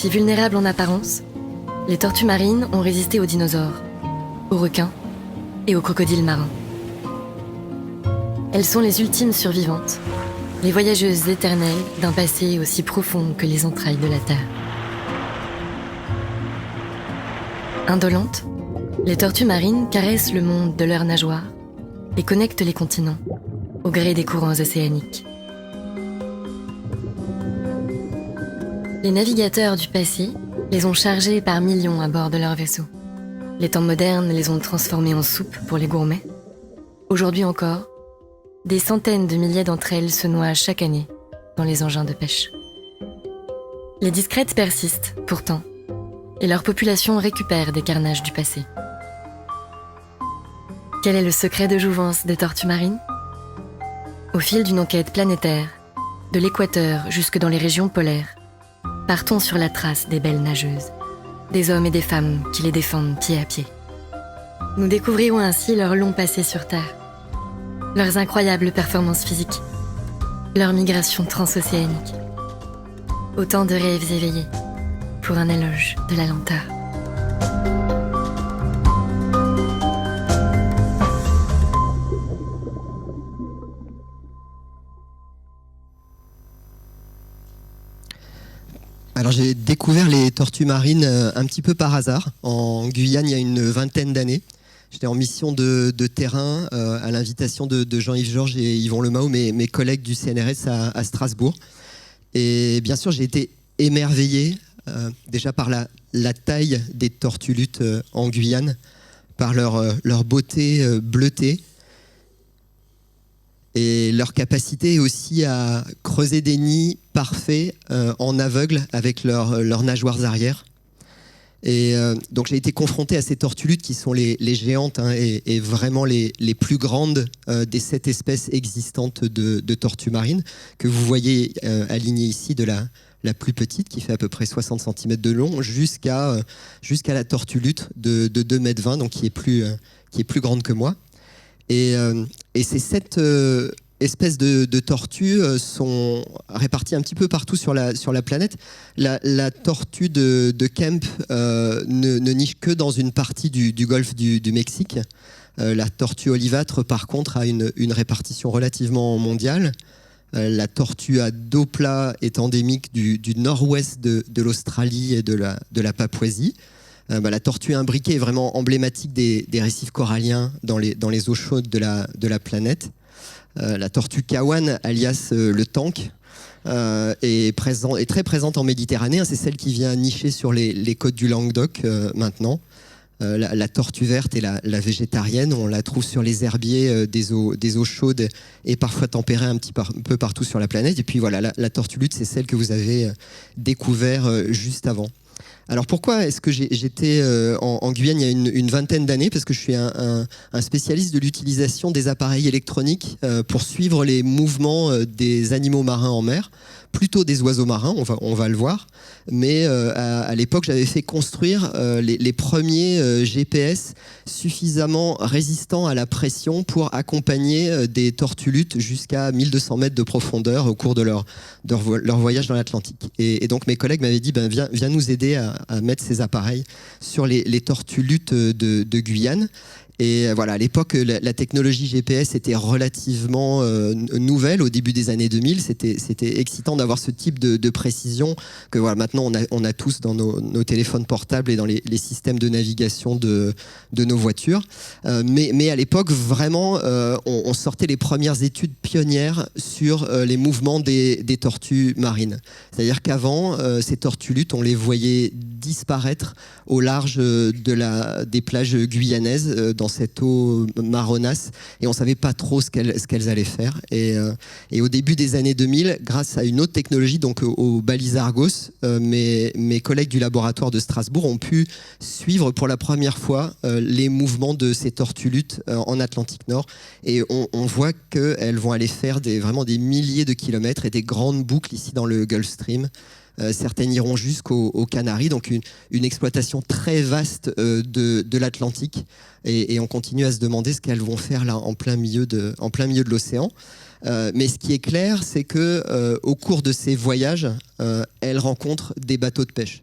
Si vulnérables en apparence, les tortues marines ont résisté aux dinosaures, aux requins et aux crocodiles marins. Elles sont les ultimes survivantes, les voyageuses éternelles d'un passé aussi profond que les entrailles de la Terre. Indolentes, les tortues marines caressent le monde de leurs nageoires et connectent les continents au gré des courants océaniques. Les navigateurs du passé les ont chargées par millions à bord de leurs vaisseaux. Les temps modernes les ont transformées en soupe pour les gourmets. Aujourd'hui encore, des centaines de milliers d'entre elles se noient chaque année dans les engins de pêche. Les discrètes persistent, pourtant, et leur population récupère des carnages du passé. Quel est le secret de jouvence des tortues marines ? Au fil d'une enquête planétaire, de l'équateur jusque dans les régions polaires, partons sur la trace des belles nageuses, des hommes et des femmes qui les défendent pied à pied. Nous découvrirons ainsi leur long passé sur Terre, leurs incroyables performances physiques, leur migration transocéanique. Autant de rêves éveillés pour un éloge de la lenteur. Alors j'ai découvert les tortues marines un petit peu par hasard en Guyane il y a une vingtaine d'années. J'étais en mission de terrain à l'invitation de Jean-Yves Georges et Yvon Lemao, mes collègues du CNRS à Strasbourg. Et bien sûr j'ai été émerveillé déjà par la taille des tortues luttes en Guyane, par leur beauté bleutée et leur capacité aussi à creuser des nids parfaits en aveugle avec leurs nageoires arrière. Et donc j'ai été confronté à ces tortues luttes qui sont les géantes et vraiment les plus grandes des 7 espèces existantes de tortues marines que vous voyez alignées ici, de la plus petite qui fait à peu près 60 cm de long jusqu'à la tortue lutte de 2,20 m, donc qui est plus grande que moi. Et ces 7 espèces de tortues sont réparties un petit peu partout sur la planète. La tortue de Kemp ne niche que dans une partie du golfe du Mexique. La tortue olivâtre, par contre, a une répartition relativement mondiale. La tortue à dos plat est endémique du nord-ouest de l'Australie et de la Papouasie. La tortue imbriquée est vraiment emblématique des récifs coralliens dans les eaux chaudes de la planète. La tortue kawan, alias le tank, est très présente en Méditerranée. C'est celle qui vient nicher sur les côtes du Languedoc maintenant. La tortue verte et la végétarienne, on la trouve sur les herbiers des eaux chaudes et parfois tempérées un peu partout sur la planète. Et puis voilà, la tortue lutte, c'est celle que vous avez découvert juste avant. Alors pourquoi est-ce que j'étais en Guyane il y a une vingtaine d'années ? Parce que je suis un spécialiste de l'utilisation des appareils électroniques pour suivre les mouvements des animaux marins en mer, plutôt des oiseaux marins, on va le voir. Mais à l'époque, j'avais fait construire les premiers GPS suffisamment résistants à la pression pour accompagner des tortues luttes jusqu'à 1200 mètres de profondeur au cours de leur voyage dans l'Atlantique. Et donc mes collègues m'avaient dit viens nous aider à mettre ces appareils sur les tortues luttes de Guyane. Et voilà, à l'époque, la technologie GPS était relativement nouvelle au début des années 2000. C'était excitant d'avoir ce type de précision que voilà, maintenant on a tous dans nos téléphones portables et dans les systèmes de navigation de nos voitures. Mais à l'époque, vraiment, on sortait les premières études pionnières sur les mouvements des tortues marines. C'est-à-dire qu'avant, ces tortues luttes, on les voyait disparaître au large des plages guyanaises dans cette eau marronasse et on ne savait pas trop ce qu'elles allaient faire. Et au début des années 2000, grâce à une autre technologie, donc aux balises Argos, mes collègues du laboratoire de Strasbourg ont pu suivre pour la première fois les mouvements de ces tortues luttes en Atlantique Nord. Et on voit qu'elles vont aller faire vraiment des milliers de kilomètres et des grandes boucles ici dans le Gulf Stream. Certaines iront jusqu'aux Canaries, donc une exploitation très vaste de l'Atlantique. Et on continue à se demander ce qu'elles vont faire là en plein milieu de l'océan. Mais ce qui est clair, c'est que au cours de ces voyages, elles rencontrent des bateaux de pêche.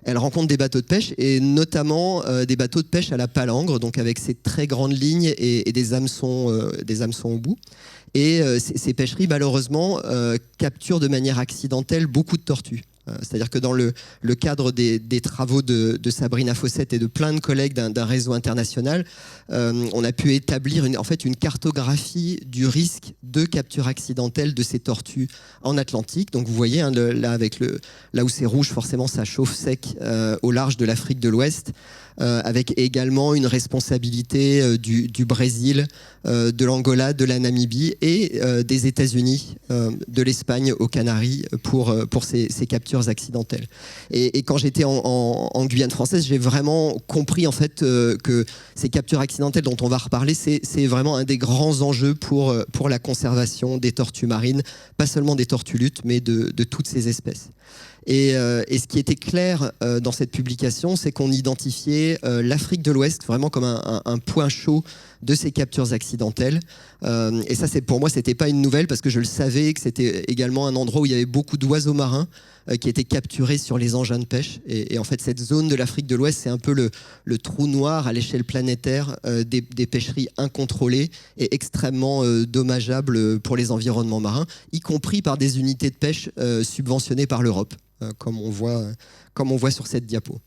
elle rencontre des bateaux de pêche et notamment des bateaux de pêche à la palangre, donc avec ces très grandes lignes et des hameçons au bout. Et ces pêcheries, malheureusement, capturent de manière accidentelle beaucoup de tortues. C'est-à-dire que dans le cadre des travaux de Sabrina Fawcett et de plein de collègues d'un réseau international, on a pu établir une cartographie du risque de capture accidentelle de ces tortues en Atlantique. Donc vous voyez, là où c'est rouge, forcément ça chauffe sec au large de l'Afrique de l'Ouest. Avec également une responsabilité du Brésil, de l'Angola, de la Namibie et des États-Unis, de l'Espagne aux Canaries pour ces captures accidentelles. Et quand j'étais en Guyane française, j'ai vraiment compris en fait que ces captures accidentelles dont on va reparler, c'est vraiment un des grands enjeux pour la conservation des tortues marines, pas seulement des tortues luttes, mais de toutes ces espèces. Et ce qui était clair dans cette publication, c'est qu'on identifiait l'Afrique de l'Ouest vraiment comme un point chaud de ces captures accidentelles. Et ça, pour moi, c'était pas une nouvelle parce que je le savais que c'était également un endroit où il y avait beaucoup d'oiseaux marins qui étaient capturés sur les engins de pêche. Et en fait, cette zone de l'Afrique de l'Ouest, c'est un peu le trou noir à l'échelle planétaire des pêcheries incontrôlées et extrêmement dommageables pour les environnements marins, y compris par des unités de pêche subventionnées par l'Europe. Comme on voit sur cette diapo.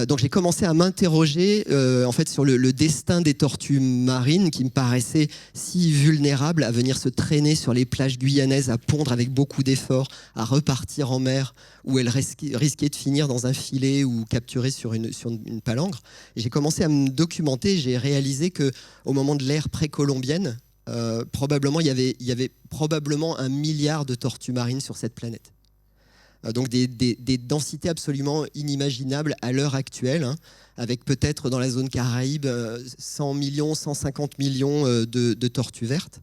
Donc j'ai commencé à m'interroger en fait sur le destin des tortues marines qui me paraissaient si vulnérables à venir se traîner sur les plages guyanaises, à pondre avec beaucoup d'efforts, à repartir en mer où elles risquaient de finir dans un filet ou capturées sur une palangre. Et j'ai commencé à me documenter. J'ai réalisé qu'au moment de l'ère précolombienne, probablement il y avait probablement 1 milliard de tortues marines sur cette planète. Donc des densités absolument inimaginables à l'heure actuelle, hein, avec peut-être dans la zone Caraïbe 100 millions, 150 millions de tortues vertes,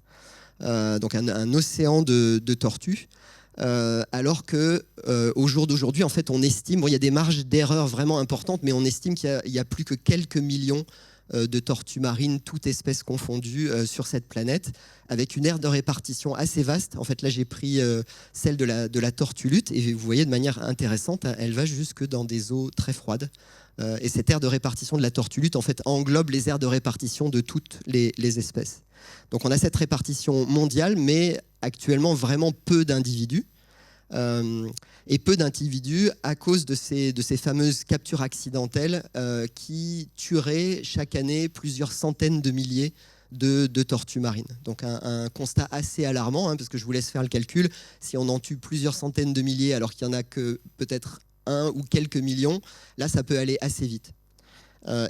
donc un océan de tortues. Alors que au jour d'aujourd'hui, en fait, on estime, il y a des marges d'erreur vraiment importantes, mais on estime qu'il y a plus que quelques millions de tortues marines, toutes espèces confondues, sur cette planète, avec une aire de répartition assez vaste. En fait, là, j'ai pris celle de la tortue lutte, et vous voyez de manière intéressante, elle va jusque dans des eaux très froides. Et cette aire de répartition de la tortue lutte, en fait, englobe les aires de répartition de toutes les espèces. Donc, on a cette répartition mondiale, mais actuellement vraiment peu d'individus. Et peu d'individus à cause de ces fameuses captures accidentelles qui tueraient chaque année plusieurs centaines de milliers de tortues marines. Donc un constat assez alarmant, hein, parce que je vous laisse faire le calcul. Si on en tue plusieurs centaines de milliers alors qu'il n'y en a que peut-être 1 ou quelques millions, là ça peut aller assez vite.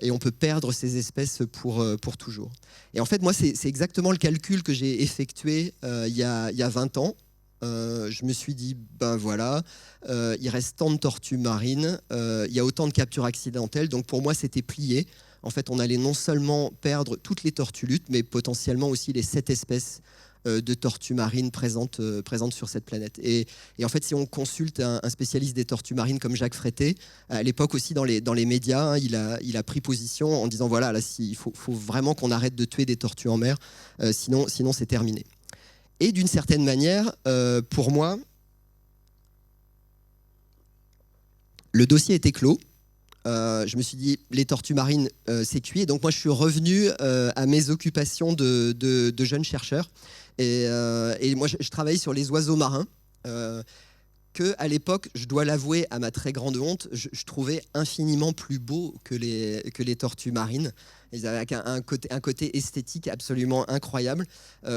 Et on peut perdre ces espèces pour toujours. Et en fait, moi, c'est exactement le calcul que j'ai effectué il y a 20 ans. Je me suis dit, ben voilà, il reste tant de tortues marines, il y a autant de captures accidentelles, donc pour moi c'était plié. En fait, on allait non seulement perdre toutes les tortues luttes, mais potentiellement aussi les 7 espèces de tortues marines présentes sur cette planète. Et en fait, si on consulte un spécialiste des tortues marines comme Jacques Frété, à l'époque aussi dans les médias, hein, il a pris position en disant, voilà, là, il faut vraiment qu'on arrête de tuer des tortues en mer, sinon c'est terminé. Et d'une certaine manière, pour moi, le dossier était clos. Je me suis dit, les tortues marines, c'est cuit. Et donc moi, je suis revenu à mes occupations de jeune chercheur. Et moi, je travaillais sur les oiseaux marins. Que à l'époque, je dois l'avouer à ma très grande honte, je trouvais infiniment plus beaux que les tortues marines. Ils avaient un côté esthétique absolument incroyable.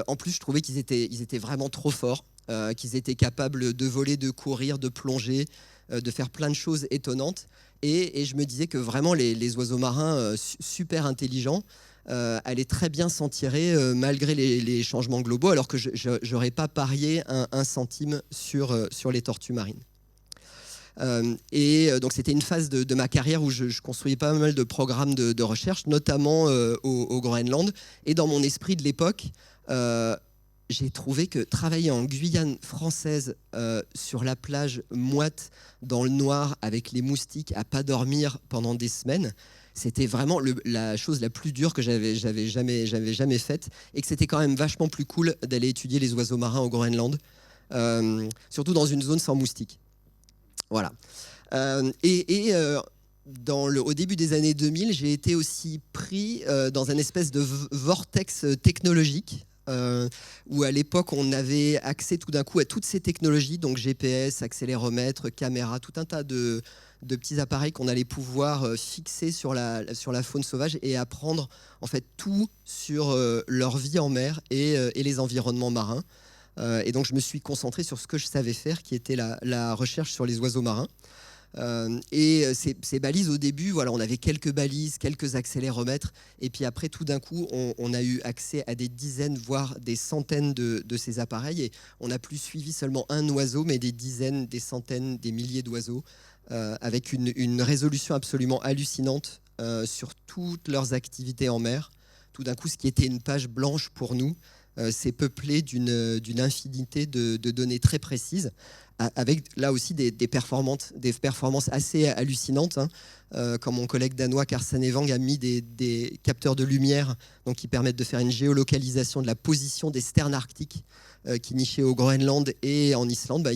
En plus, je trouvais qu'ils étaient vraiment trop forts, qu'ils étaient capables de voler, de courir, de plonger, de faire plein de choses étonnantes. Et je me disais que vraiment les oiseaux marins super intelligents allaient très bien s'en tirer malgré les changements globaux, alors que je n'aurais pas parié un centime sur les tortues marines. Donc c'était une phase de ma carrière où je construisais pas mal de programmes de recherche, notamment au Groenland. Et dans mon esprit de l'époque, j'ai trouvé que travailler en Guyane française sur la plage moite dans le noir avec les moustiques à pas dormir pendant des semaines, c'était vraiment la chose la plus dure que j'avais jamais faite, et que c'était quand même vachement plus cool d'aller étudier les oiseaux marins au Groenland, surtout dans une zone sans moustiques. Voilà. Au début des années 2000, j'ai été aussi pris dans un espèce de vortex technologique où à l'époque on avait accès tout d'un coup à toutes ces technologies, donc GPS, accéléromètre, caméra, tout un tas de petits appareils qu'on allait pouvoir fixer sur la faune sauvage et apprendre en fait tout sur leur vie en mer et les environnements marins. Et donc je me suis concentré sur ce que je savais faire, qui était la recherche sur les oiseaux marins. Ces balises au début, voilà, on avait quelques balises, quelques accéléromètres, et puis après tout d'un coup on a eu accès à des dizaines voire des centaines de ces appareils, et on n'a plus suivi seulement un oiseau mais des dizaines, des centaines, des milliers d'oiseaux avec une résolution absolument hallucinante sur toutes leurs activités en mer. Tout d'un coup, ce qui était une page blanche pour nous c'est peuplé d'une infinité de données très précises, avec là aussi des performances assez hallucinantes. Comme mon collègue danois Carsten Evang a mis des capteurs de lumière donc, qui permettent de faire une géolocalisation de la position des sternes arctiques qui nichaient au Groenland et en Islande.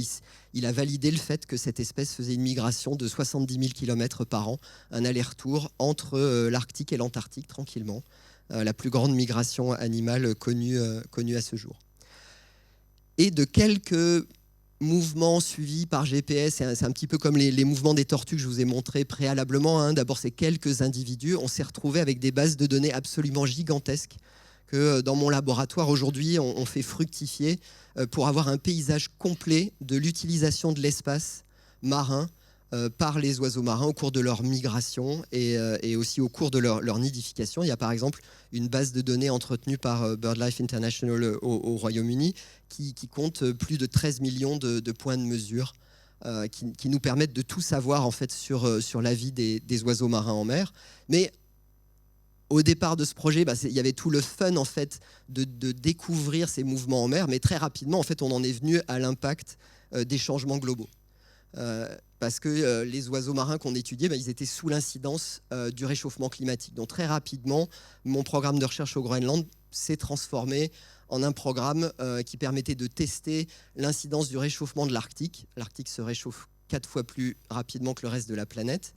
Il a validé le fait que cette espèce faisait une migration de 70 000 km par an, un aller-retour entre l'Arctique et l'Antarctique tranquillement. La plus grande migration animale connue à ce jour. Et de quelques mouvements suivis par GPS, c'est un petit peu comme les mouvements des tortues que je vous ai montrés préalablement. D'abord, ces quelques individus, on s'est retrouvé avec des bases de données absolument gigantesques que dans mon laboratoire aujourd'hui, on fait fructifier pour avoir un paysage complet de l'utilisation de l'espace marin par les oiseaux marins au cours de leur migration et aussi au cours de leur nidification. Il y a par exemple une base de données entretenue par BirdLife International au Royaume-Uni qui compte plus de 13 millions de points de mesure qui nous permettent de tout savoir en fait, sur la vie des oiseaux marins en mer. Mais au départ de ce projet, il y avait tout le fun en fait, de découvrir ces mouvements en mer, mais très rapidement, en fait, on en est venu à l'impact des changements globaux. Parce que les oiseaux marins qu'on étudiait, ils étaient sous l'incidence du réchauffement climatique. Donc très rapidement, mon programme de recherche au Groenland s'est transformé en un programme qui permettait de tester l'incidence du réchauffement de l'Arctique. L'Arctique se réchauffe 4 fois plus rapidement que le reste de la planète.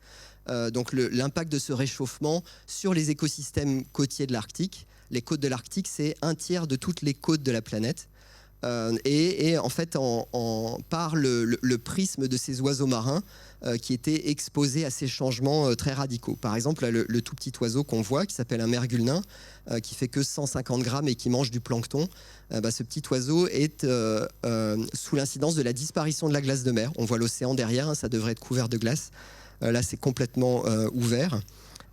Donc l'impact de ce réchauffement sur les écosystèmes côtiers de l'Arctique. Les côtes de l'Arctique, c'est 1/3 de toutes les côtes de la planète. Et en fait, par le prisme de ces oiseaux marins qui étaient exposés à ces changements très radicaux. Par exemple, le tout petit oiseau qu'on voit, qui s'appelle un mergule nain, qui fait que 150 grammes et qui mange du plancton, ce petit oiseau est sous l'incidence de la disparition de la glace de mer. On voit l'océan derrière, ça devrait être couvert de glace. Là, c'est complètement ouvert.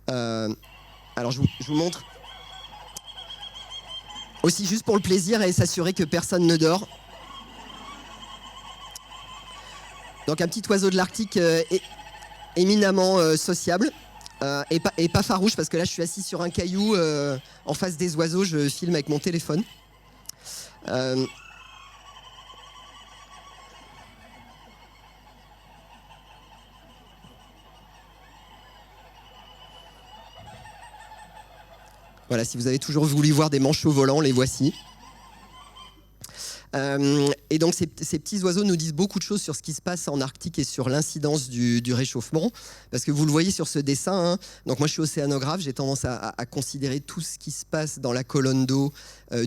Alors, je vous montre... Aussi juste pour le plaisir et s'assurer que personne ne dort. Donc un petit oiseau de l'Arctique éminemment sociable et pas farouche, parce que là je suis assis sur un caillou en face des oiseaux, je filme avec mon téléphone. Voilà, si vous avez toujours voulu voir des manchots volants, les voici. Et donc ces petits oiseaux nous disent beaucoup de choses sur ce qui se passe en Arctique et sur l'incidence du réchauffement, parce que vous le voyez sur ce dessin. Donc moi je suis océanographe, j'ai tendance à considérer tout ce qui se passe dans la colonne d'eau,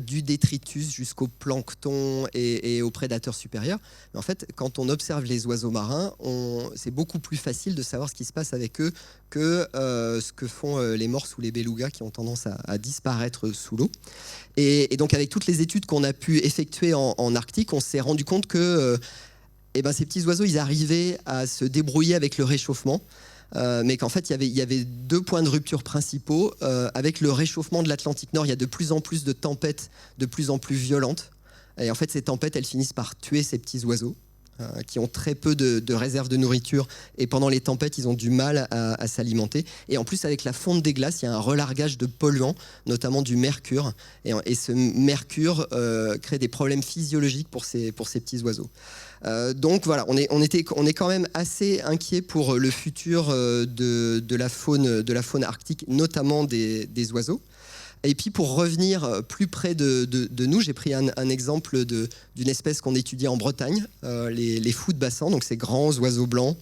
du détritus jusqu'au plancton et aux prédateurs supérieurs. Mais en fait, quand on observe les oiseaux marins, c'est beaucoup plus facile de savoir ce qui se passe avec eux que ce que font les morses ou les belugas qui ont tendance à disparaître sous l'eau. Et donc avec toutes les études qu'on a pu effectuer en Arctique, on s'est rendu compte que ces petits oiseaux, ils arrivaient à se débrouiller avec le réchauffement, mais qu'en fait, il y avait 2 points de rupture principaux. Avec le réchauffement de l'Atlantique Nord, il y a de plus en plus de tempêtes, de plus en plus violentes. Et en fait, ces tempêtes, elles finissent par tuer ces petits oiseaux qui ont très peu de réserves de nourriture. Et pendant les tempêtes, ils ont du mal à s'alimenter. Et en plus, avec la fonte des glaces, il y a un relargage de polluants, notamment du mercure. Et ce mercure crée des problèmes physiologiques pour ces petits oiseaux. Donc voilà, on est quand même assez inquiet pour le futur de la faune arctique, notamment des oiseaux. Et puis pour revenir plus près de nous, j'ai pris un exemple d'une espèce qu'on étudie en Bretagne, les fous de bassin, donc ces grands oiseaux blancs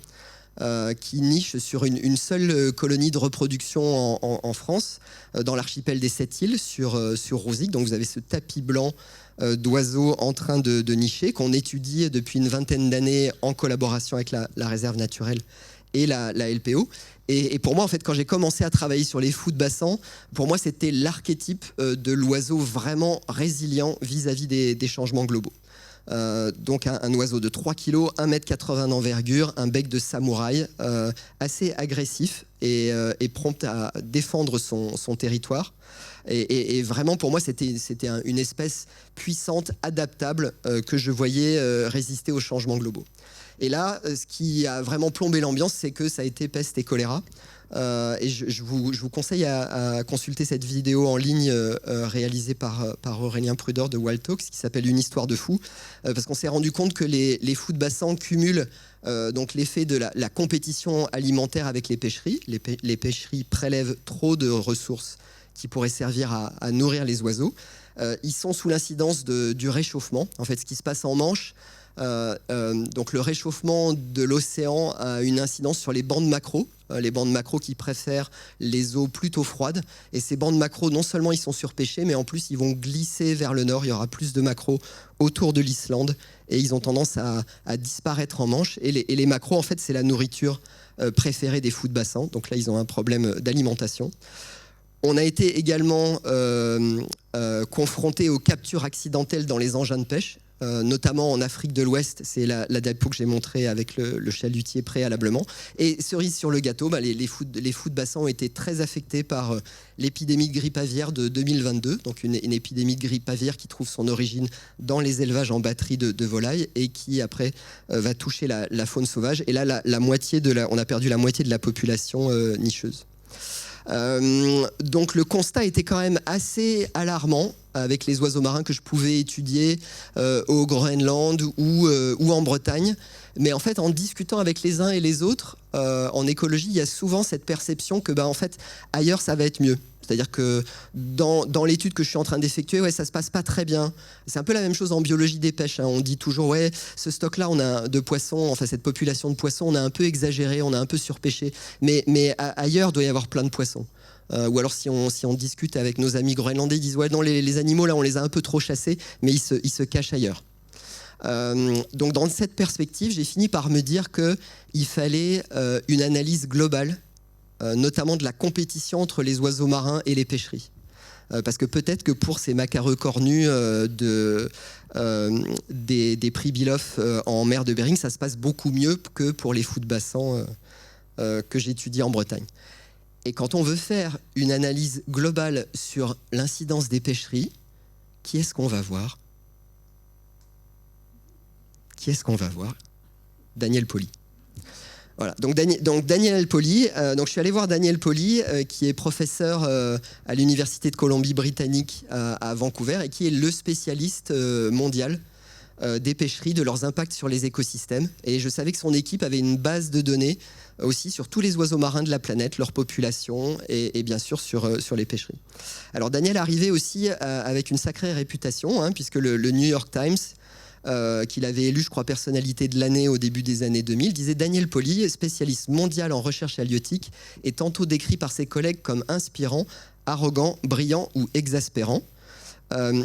qui niche sur une seule colonie de reproduction en France, dans l'archipel des Sept-Îles, sur Rouzic. Donc vous avez ce tapis blanc d'oiseaux en train de nicher, qu'on étudie depuis une vingtaine d'années en collaboration avec la réserve naturelle et la LPO. Et pour moi, en fait, quand j'ai commencé à travailler sur les fous de bassin, pour moi, c'était l'archétype de l'oiseau vraiment résilient vis-à-vis des changements globaux. Donc un oiseau de 3 kg, 1,80 m d'envergure, un bec de samouraï, assez agressif et prompt à défendre son territoire. Et vraiment, pour moi, c'était une espèce puissante, adaptable, que je voyais résister aux changements globaux. Et là, ce qui a vraiment plombé l'ambiance, c'est que ça a été peste et choléra. Et je vous conseille à consulter cette vidéo en ligne réalisée par Aurélien Prudor de Wild Talks, qui s'appelle Une histoire de fou, parce qu'on s'est rendu compte que les fous de bassin cumulent donc l'effet de la compétition alimentaire avec les pêcheries. Les pêcheries prélèvent trop de ressources qui pourraient servir à nourrir les oiseaux. Ils sont sous l'incidence du réchauffement. En fait, ce qui se passe en Manche, donc le réchauffement de l'océan a une incidence sur les bandes maquereaux, les bandes maquereaux qui préfèrent les eaux plutôt froides. Et ces bandes maquereaux, non seulement ils sont surpêchés, mais en plus ils vont glisser vers le nord. Il y aura plus de maquereaux autour de l'Islande et ils ont tendance à disparaître en Manche. Et les maquereaux, en fait, c'est la nourriture préférée des fous de bassin. Donc là, ils ont un problème d'alimentation. On a été également confronté aux captures accidentelles dans les engins de pêche, notamment en Afrique de l'Ouest. C'est la diapo que j'ai montrée avec le chalutier préalablement. Et cerise sur le gâteau, les fous de bassin ont été très affectés par l'épidémie de grippe aviaire de 2022, donc une épidémie de grippe aviaire qui trouve son origine dans les élevages en batterie de volailles et qui après va toucher la faune sauvage. Et là, on a perdu la moitié de la population nicheuse. Donc le constat était quand même assez alarmant avec les oiseaux marins que je pouvais étudier au Groenland ou en Bretagne. Mais en fait, en discutant avec les uns et les autres, en écologie, il y a souvent cette perception que en fait, ailleurs, ça va être mieux. C'est-à-dire que dans l'étude que je suis en train d'effectuer, ça se passe pas très bien. C'est un peu la même chose en biologie des pêches. On dit toujours, ce stock-là de poissons, enfin cette population de poissons, on a un peu exagéré, on a un peu surpêché. Mais ailleurs, il doit y avoir plein de poissons. Ou alors si on discute avec nos amis groenlandais, ils disent, non, les animaux, là, on les a un peu trop chassés, mais ils se cachent ailleurs. Donc dans cette perspective, j'ai fini par me dire qu'il fallait une analyse globale, notamment de la compétition entre les oiseaux marins et les pêcheries. Parce que peut-être que pour ces macareux cornus des prix Biloff en mer de Bering, ça se passe beaucoup mieux que pour les fous de bassin que j'étudie en Bretagne. Et quand on veut faire une analyse globale sur l'incidence des pêcheries, qui est-ce qu'on va voir ? Daniel Pauly. Voilà, donc Daniel Pauly, je suis allé voir Daniel Pauly, qui est professeur à l'Université de Colombie-Britannique à Vancouver et qui est le spécialiste mondial des pêcheries, de leurs impacts sur les écosystèmes. Et je savais que son équipe avait une base de données aussi sur tous les oiseaux marins de la planète, leur population et bien sûr sur les pêcheries. Alors Daniel arrivait aussi avec une sacrée réputation, puisque le New York Times, qu'il avait élu, je crois, personnalité de l'année au début des années 2000, disait Daniel Pauly, spécialiste mondial en recherche halieutique, est tantôt décrit par ses collègues comme inspirant, arrogant, brillant ou exaspérant.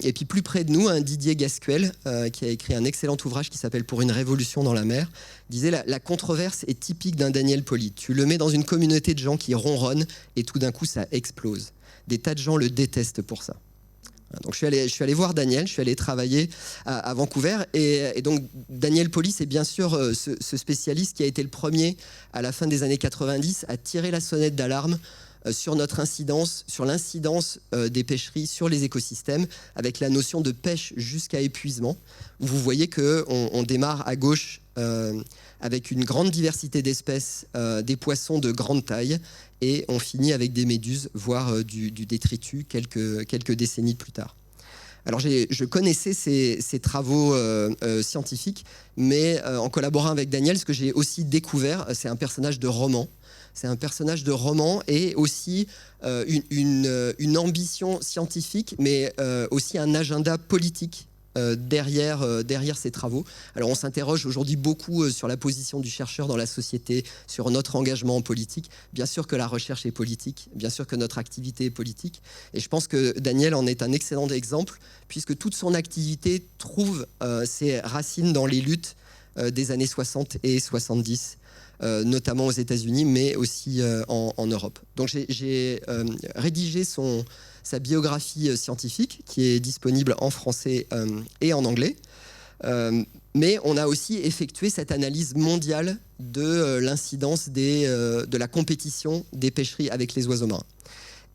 Et puis plus près de nous, Didier Gasquel, qui a écrit un excellent ouvrage qui s'appelle Pour une révolution dans la mer, disait la controverse est typique d'un Daniel Pauly. Tu le mets dans une communauté de gens qui ronronnent et tout d'un coup ça explose. Des tas de gens le détestent pour ça. Donc je suis allé voir Daniel, je suis allé travailler à Vancouver et donc Daniel Pauly, c'est bien sûr ce spécialiste qui a été le premier à la fin des années 90 à tirer la sonnette d'alarme sur l'incidence des pêcheries sur les écosystèmes avec la notion de pêche jusqu'à épuisement. Vous voyez qu'on démarre à gauche avec une grande diversité d'espèces, des poissons de grande taille, et on finit avec des méduses, voire du détritus quelques décennies plus tard. Alors je connaissais ces travaux scientifiques, mais en collaborant avec Daniel, ce que j'ai aussi découvert, c'est un personnage de roman. C'est un personnage de roman et aussi une ambition scientifique, mais aussi un agenda politique derrière ces travaux. Alors on s'interroge aujourd'hui beaucoup sur la position du chercheur dans la société, sur notre engagement en politique. Bien sûr que la recherche est politique, bien sûr que notre activité est politique. Et je pense que Daniel en est un excellent exemple, puisque toute son activité trouve ses racines dans les luttes des années 60 et 70. Notamment aux États-Unis, mais aussi en Europe. Donc j'ai rédigé sa biographie scientifique, qui est disponible en français et en anglais. Mais on a aussi effectué cette analyse mondiale de l'incidence de la compétition des pêcheries avec les oiseaux marins.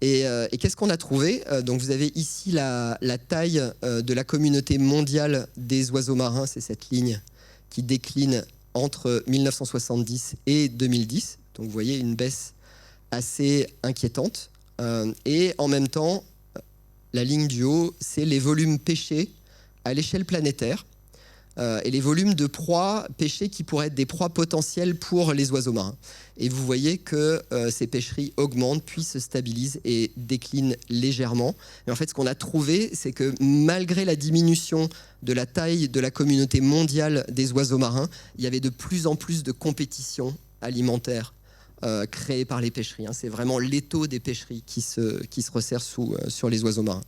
Et qu'est-ce qu'on a trouvé? Donc vous avez ici la taille de la communauté mondiale des oiseaux marins, c'est cette ligne qui décline entre 1970 et 2010. Donc vous voyez une baisse assez inquiétante. Et en même temps, la ligne du haut, c'est les volumes pêchés à l'échelle planétaire et les volumes de proies pêchées qui pourraient être des proies potentielles pour les oiseaux marins. Et vous voyez que ces pêcheries augmentent, puis se stabilisent et déclinent légèrement. Et en fait, ce qu'on a trouvé, c'est que malgré la diminution de la taille de la communauté mondiale des oiseaux marins, il y avait de plus en plus de compétition alimentaire créée par les pêcheries. C'est vraiment l'étau des pêcheries qui se resserre sur les oiseaux marins.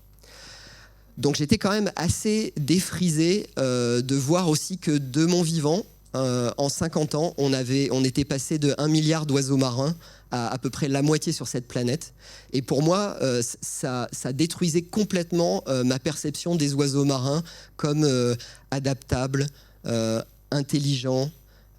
Donc j'étais quand même assez défrisé de voir aussi que de mon vivant, en 50 ans, on était passé de 1 milliard d'oiseaux marins à peu près la moitié sur cette planète. Et pour moi, ça détruisait complètement ma perception des oiseaux marins comme adaptables, intelligents.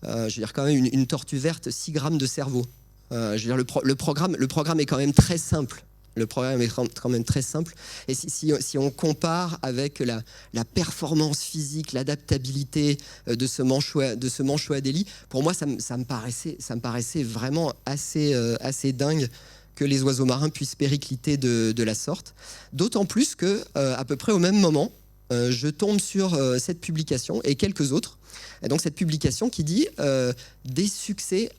Je veux dire, quand même, une tortue verte, 6 grammes de cerveau. Je veux dire, le programme est quand même très simple. Le programme est quand même très simple. Et si on compare avec la performance physique, l'adaptabilité de ce manchot Adélie, pour moi, ça me paraissait vraiment assez dingue que les oiseaux marins puissent péricliter de la sorte. D'autant plus que, à peu près au même moment, je tombe sur cette publication et quelques autres. Et donc cette publication qui dit des succès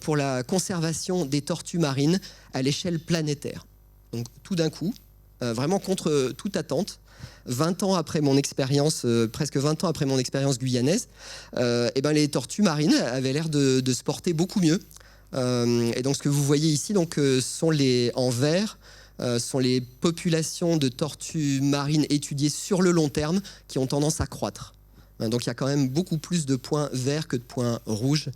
pour la conservation des tortues marines à l'échelle planétaire. Donc tout d'un coup, vraiment contre toute attente, 20 ans après mon expérience, presque 20 ans après mon expérience guyanaise, les tortues marines avaient l'air de se porter beaucoup mieux. Et donc ce que vous voyez ici, en vert, sont les populations de tortues marines étudiées sur le long terme qui ont tendance à croître. Donc il y a quand même beaucoup plus de points verts que de points rouges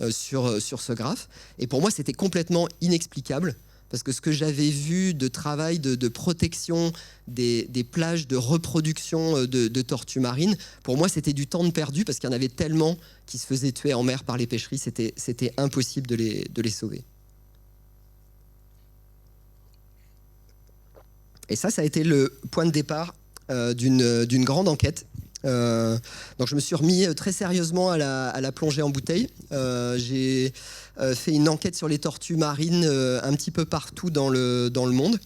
sur ce graphe. Et pour moi, c'était complètement inexplicable. Parce que ce que j'avais vu de travail de protection des plages de reproduction de tortues marines, pour moi, c'était du temps de perdu parce qu'il y en avait tellement qui se faisaient tuer en mer par les pêcheries, c'était impossible de les sauver. Et ça a été le point de départ d'une grande enquête. Donc je me suis remis très sérieusement à la plongée en bouteille. J'ai fait une enquête sur les tortues marines un petit peu partout dans le monde.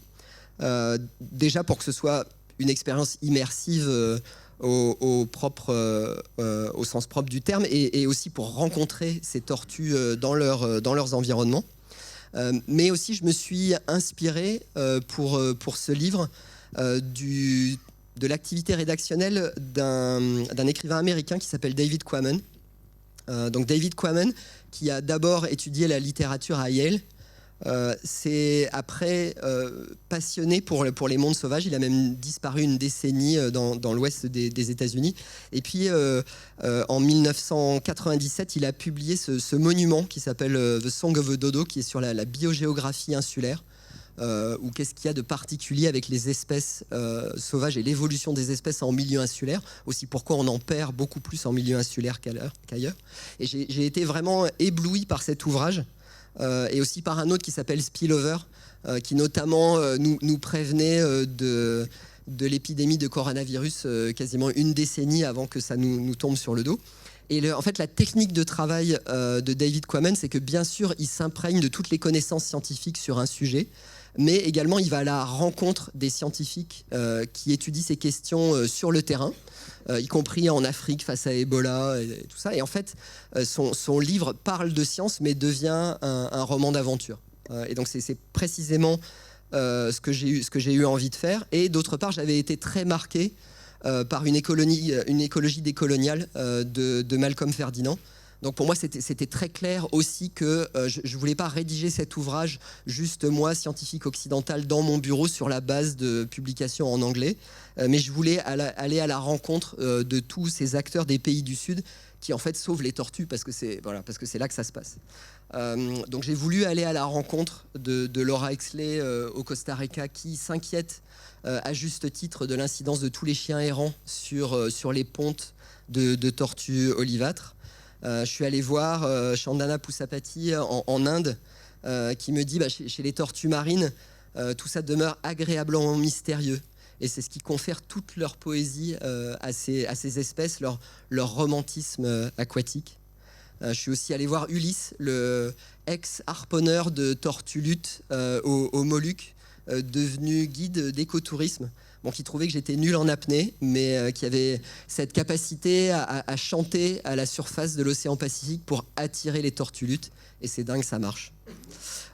Déjà pour que ce soit une expérience immersive au sens propre du terme et aussi pour rencontrer ces tortues dans leurs environnements. Mais aussi je me suis inspiré pour ce livre de l'activité rédactionnelle d'un écrivain américain qui s'appelle David Quammen. Donc David Quammen, qui a d'abord étudié la littérature à Yale, s'est après passionné pour les mondes sauvages. Il a même disparu une décennie dans l'ouest des États-Unis. Et puis en 1997, il a publié ce monument qui s'appelle The Song of a Dodo, qui est sur la biogéographie insulaire. Ou qu'est-ce qu'il y a de particulier avec les espèces sauvages et l'évolution des espèces en milieu insulaire, aussi pourquoi on en perd beaucoup plus en milieu insulaire qu'ailleurs. Et j'ai été vraiment ébloui par cet ouvrage et aussi par un autre qui s'appelle Spillover, qui notamment nous prévenait de l'épidémie de coronavirus quasiment une décennie avant que ça nous tombe sur le dos. Et en fait, la technique de travail de David Quammen, c'est que bien sûr, il s'imprègne de toutes les connaissances scientifiques sur un sujet, mais également, il va à la rencontre des scientifiques qui étudient ces questions sur le terrain, y compris en Afrique face à Ebola et tout ça. Et en fait, son livre parle de science, mais devient un roman d'aventure. Et donc, c'est précisément ce que j'ai eu envie de faire. Et d'autre part, j'avais été très marqué par une écologie décoloniale de Malcolm Ferdinand. Donc pour moi, c'était très clair aussi que je ne voulais pas rédiger cet ouvrage juste moi, scientifique occidental, dans mon bureau sur la base de publications en anglais, mais je voulais aller à la rencontre de tous ces acteurs des pays du Sud qui en fait sauvent les tortues parce que c'est là que ça se passe. Donc j'ai voulu aller à la rencontre de Laura Exley au Costa Rica qui s'inquiète à juste titre de l'incidence de tous les chiens errants sur les pontes de tortues olivâtres. Je suis allé voir Chandana Pusapati en Inde qui me dit chez les tortues marines, tout ça demeure agréablement mystérieux. Et c'est ce qui confère toute leur poésie à ces espèces, leur romantisme aquatique. Je suis aussi allé voir Ulysse, le ex-harponneur de tortues luttes aux Moluques, devenu guide d'écotourisme. Bon, qui trouvait que j'étais nul en apnée, mais qui avait cette capacité à chanter à la surface de l'océan Pacifique pour attirer les tortues luttes. Et c'est dingue, ça marche.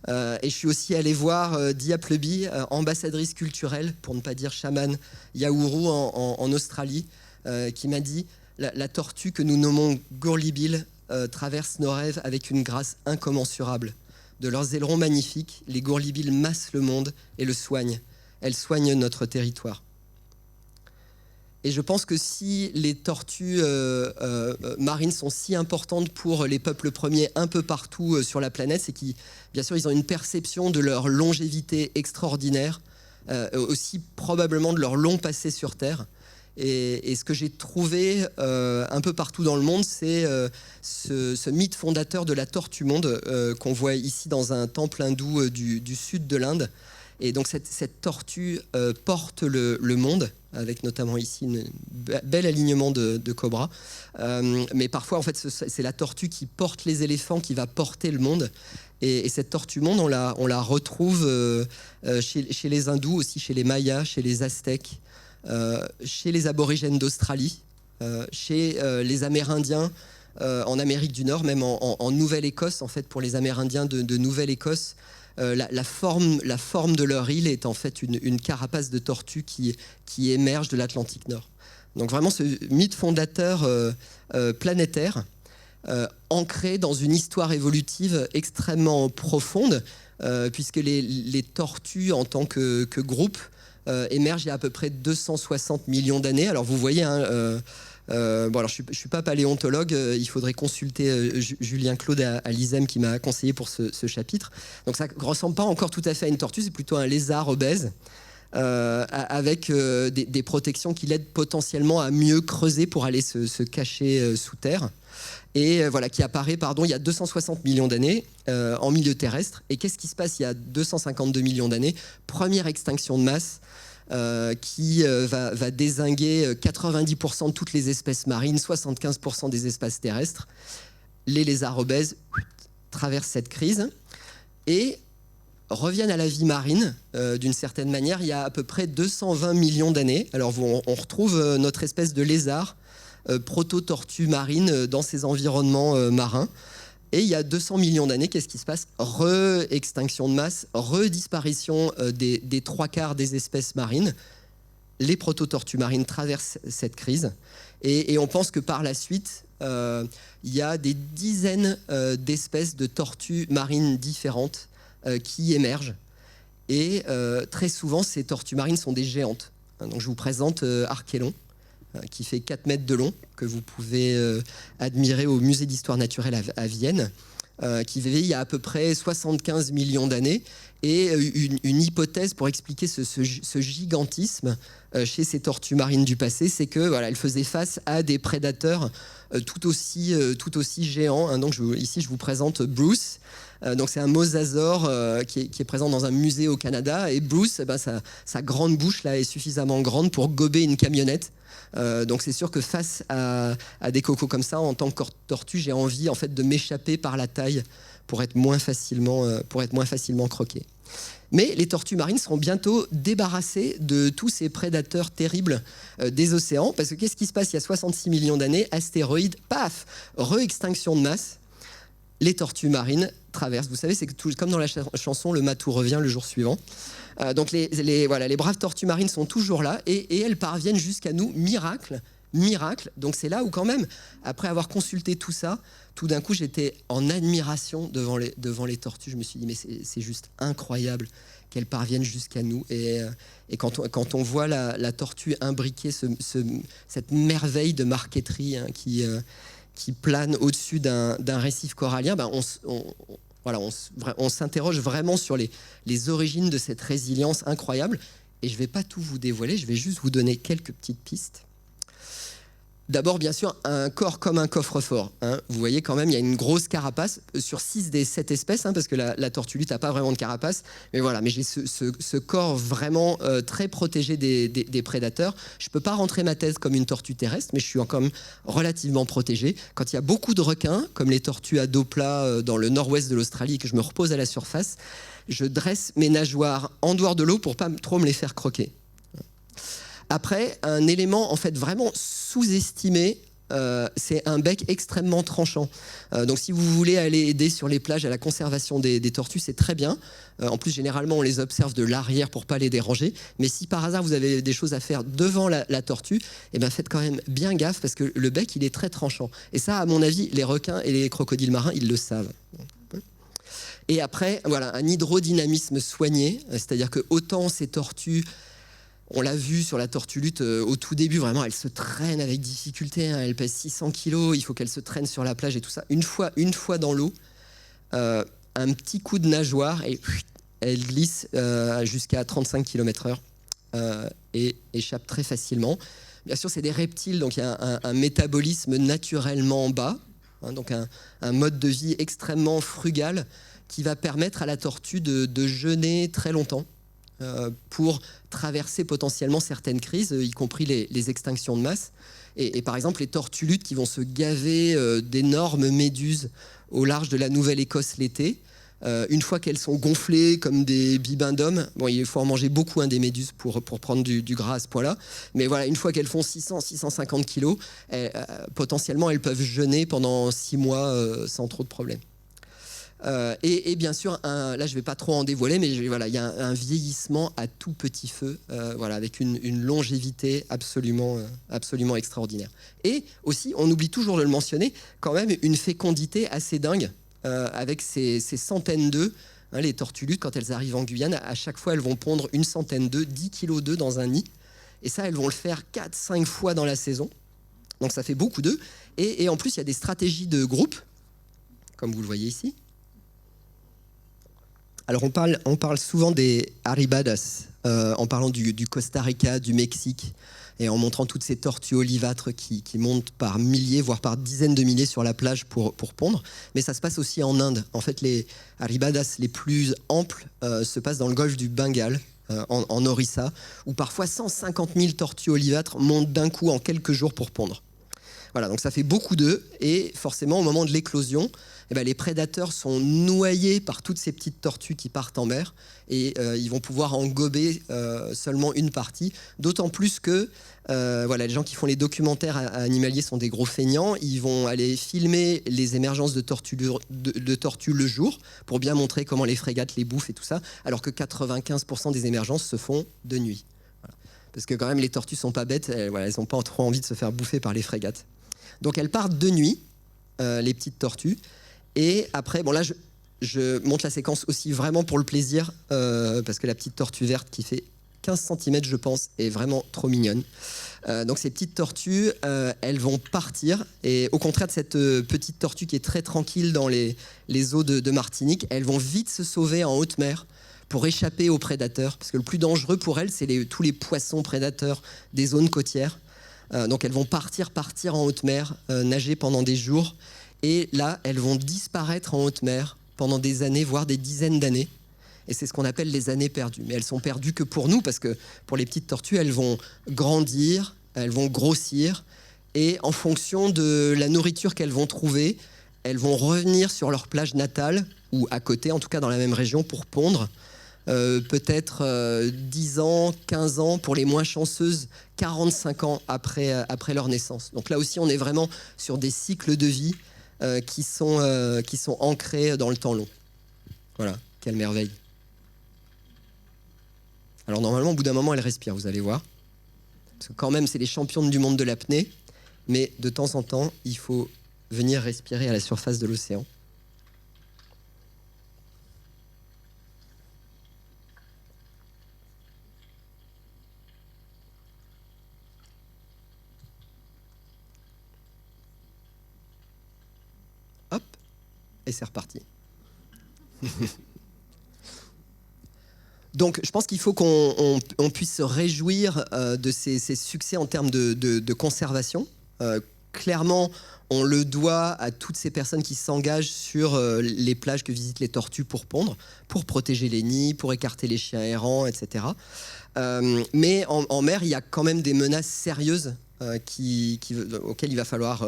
Et je suis aussi allé voir Dia Pleby, ambassadrice culturelle, pour ne pas dire chamane Yaourou en Australie, qui m'a dit la tortue que nous nommons Gourlibil traverse nos rêves avec une grâce incommensurable. De leurs ailerons magnifiques, les Gourlibil massent le monde et le soignent. Elles soignent notre territoire. Et je pense que si les tortues marines sont si importantes pour les peuples premiers un peu partout sur la planète, c'est qu'ils, bien sûr, ils ont une perception de leur longévité extraordinaire, aussi probablement de leur long passé sur Terre. Et ce que j'ai trouvé un peu partout dans le monde, c'est ce mythe fondateur de la tortue monde qu'on voit ici dans un temple hindou du sud de l'Inde. Et donc cette tortue porte le monde, avec notamment ici un bel alignement de cobras. Mais parfois, en fait, c'est la tortue qui porte les éléphants qui va porter le monde. Et cette tortue monde, on la retrouve chez les hindous, aussi chez les mayas, chez les aztèques, chez les aborigènes d'Australie, chez les Amérindiens en Amérique du Nord, même en Nouvelle-Écosse, en fait, pour les Amérindiens de Nouvelle-Écosse. La forme de leur île est en fait une carapace de tortue qui émerge de l'Atlantique Nord. Donc vraiment ce mythe fondateur planétaire, ancré dans une histoire évolutive extrêmement profonde, puisque les tortues en tant que groupe émergent il y a à peu près 260 millions d'années. Alors vous voyez, alors je suis pas paléontologue, il faudrait consulter Julien Claude à l'ISEM qui m'a conseillé pour ce chapitre. Donc ça ne ressemble pas encore tout à fait à une tortue, c'est plutôt un lézard obèse avec des protections qui l'aident potentiellement à mieux creuser pour aller se cacher sous terre. Et voilà, qui apparaît il y a 260 millions d'années en milieu terrestre. Et qu'est-ce qui se passe il y a 252 millions d'années? Première extinction de masse. Qui va dézinguer 90% de toutes les espèces marines, 75% des espèces terrestres. Les lézards obèses traversent cette crise et reviennent à la vie marine d'une certaine manière il y a à peu près 220 millions d'années. Alors on retrouve notre espèce de lézard, proto-tortue marine, dans ces environnements marins. Et il y a 200 millions d'années, qu'est-ce qui se passe? Re-extinction de masse, redisparition des trois quarts des espèces marines. Les proto-tortues marines traversent cette crise. Et on pense que par la suite, il y a des dizaines d'espèces de tortues marines différentes qui émergent. Et très souvent, ces tortues marines sont des géantes. Donc je vous présente Archélon, qui fait 4 mètres de long, que vous pouvez admirer au musée d'histoire naturelle à Vienne, qui vivait il y a à peu près 75 millions d'années, et une hypothèse pour expliquer ce gigantisme chez ces tortues marines du passé, c'est que voilà, elles faisaient face à des prédateurs tout aussi géants. Donc ici, je vous présente Bruce. Donc c'est un mosasaure qui est présent dans un musée au Canada, et Bruce, sa grande bouche là est suffisamment grande pour gober une camionnette. Donc c'est sûr que face à des cocos comme ça, en tant que tortue, j'ai envie en fait de m'échapper par la taille pour être moins facilement croqué. Mais les tortues marines seront bientôt débarrassées de tous ces prédateurs terribles des océans, parce que qu'est-ce qui se passe il y a 66 millions d'années? Astéroïde, paf, re-extinction de masse. les tortues marines traversent. Vous savez, c'est comme dans la chanson, le matou revient le jour suivant. Donc les braves tortues marines sont toujours là et elles parviennent jusqu'à nous, miracle. Donc c'est là où quand même, après avoir consulté tout ça, tout d'un coup j'étais en admiration devant les tortues. Je me suis dit mais c'est juste incroyable qu'elles parviennent jusqu'à nous. Et quand on voit la tortue imbriquer cette merveille de marqueterie qui plane au-dessus d'un récif corallien, ben on s'interroge vraiment sur les origines de cette résilience incroyable. Et je ne vais pas tout vous dévoiler, je vais juste vous donner quelques petites pistes. D'abord, bien sûr, un corps comme un coffre-fort. Vous voyez quand même, il y a une grosse carapace sur 6 des 7 espèces, parce que la tortue lutte n'a pas vraiment de carapace. Mais voilà, mais j'ai ce corps vraiment très protégé des prédateurs. Je ne peux pas rentrer ma tête comme une tortue terrestre, mais je suis quand même relativement protégé. Quand il y a beaucoup de requins, comme les tortues à dos plat dans le nord-ouest de l'Australie, et que je me repose à la surface, je dresse mes nageoires en dehors de l'eau pour pas trop me les faire croquer. Après, un élément en fait vraiment sous-estimé, c'est un bec extrêmement tranchant. Donc si vous voulez aller aider sur les plages à la conservation des tortues, c'est très bien. En plus, généralement, on les observe de l'arrière pour pas les déranger. Mais si par hasard, vous avez des choses à faire devant la tortue, eh ben, faites quand même bien gaffe parce que le bec, il est très tranchant. Et ça, à mon avis, les requins et les crocodiles marins, ils le savent. Et après, voilà, un hydrodynamisme soigné, c'est-à-dire que autant ces tortues... On l'a vu sur la tortue lutte au tout début, vraiment, elle se traîne avec difficulté. Elle pèse 600 kilos, il faut qu'elle se traîne sur la plage et tout ça. Une fois dans l'eau, un petit coup de nageoire et elle glisse jusqu'à 35 km/h et échappe très facilement. Bien sûr, c'est des reptiles, donc il y a un métabolisme naturellement bas, donc un mode de vie extrêmement frugal qui va permettre à la tortue de jeûner très longtemps. Pour traverser potentiellement certaines crises, y compris les extinctions de masse. Et par exemple, les tortues luttes qui vont se gaver d'énormes méduses au large de la Nouvelle-Écosse l'été, une fois qu'elles sont gonflées comme des bibendums, bon, il faut en manger beaucoup des méduses pour prendre du gras à ce point-là, mais voilà, une fois qu'elles font 600-650 kilos, potentiellement elles peuvent jeûner pendant 6 mois sans trop de problèmes. Et bien sûr, là je ne vais pas trop en dévoiler, mais voilà, il y a un vieillissement à tout petit feu, voilà, avec une longévité absolument extraordinaire. Et aussi, on oublie toujours de le mentionner, quand même une fécondité assez dingue, avec ces centaines d'œufs. Les tortues luttes, quand elles arrivent en Guyane, à chaque fois elles vont pondre une centaine d'œufs, 10 kilos d'œufs dans un nid. Et ça, elles vont le faire 4-5 fois dans la saison. Donc ça fait beaucoup d'œufs. Et en plus, il y a des stratégies de groupe, comme vous le voyez ici. Alors on parle souvent des arribadas, en parlant du Costa Rica, du Mexique, et en montrant toutes ces tortues olivâtres qui montent par milliers, voire par dizaines de milliers sur la plage pour pondre. Mais ça se passe aussi en Inde. En fait, les arribadas les plus amples se passent dans le golfe du Bengale, en Orissa, où parfois 150 000 tortues olivâtres montent d'un coup en quelques jours pour pondre. Voilà, donc ça fait beaucoup d'œufs, et forcément, au moment de l'éclosion, les prédateurs sont noyés par toutes ces petites tortues qui partent en mer, et ils vont pouvoir en gober seulement une partie, d'autant plus que les gens qui font les documentaires animaliers sont des gros feignants. Ils vont aller filmer les émergences de tortues le jour, pour bien montrer comment les frégates les bouffent et tout ça, alors que 95% des émergences se font de nuit. Voilà. Parce que quand même, les tortues sont pas bêtes, elles n'ont pas trop envie de se faire bouffer par les frégates. Donc elles partent de nuit, les petites tortues. Et après, bon là, je monte la séquence aussi vraiment pour le plaisir, parce que la petite tortue verte qui fait 15 cm, je pense, est vraiment trop mignonne. Donc ces petites tortues, elles vont partir. Et au contraire de cette petite tortue qui est très tranquille dans les eaux de Martinique, elles vont vite se sauver en haute mer pour échapper aux prédateurs. Parce que le plus dangereux pour elles, c'est tous les poissons prédateurs des zones côtières. Donc elles vont partir en haute mer, nager pendant des jours. Et là, elles vont disparaître en haute mer pendant des années, voire des dizaines d'années. Et c'est ce qu'on appelle les années perdues. Mais elles sont perdues que pour nous, parce que pour les petites tortues, elles vont grandir, elles vont grossir. Et en fonction de la nourriture qu'elles vont trouver, elles vont revenir sur leur plage natale, ou à côté, en tout cas dans la même région, pour pondre. Peut-être 10 ans, 15 ans, pour les moins chanceuses, 45 ans après leur naissance. Donc là aussi, on est vraiment sur des cycles de vie qui sont ancrées dans le temps long. Voilà, quelle merveille. Alors normalement, au bout d'un moment, elles respirent, vous allez voir. Parce que quand même, c'est les championnes du monde de l'apnée. Mais de temps en temps, il faut venir respirer à la surface de l'océan. Hop, et c'est reparti. Donc, je pense qu'il faut qu'on puisse se réjouir de ces succès en termes de conservation. Clairement, on le doit à toutes ces personnes qui s'engagent sur les plages que visitent les tortues pour pondre, pour protéger les nids, pour écarter les chiens errants, etc. Mais en mer, il y a quand même des menaces sérieuses auxquelles il va falloir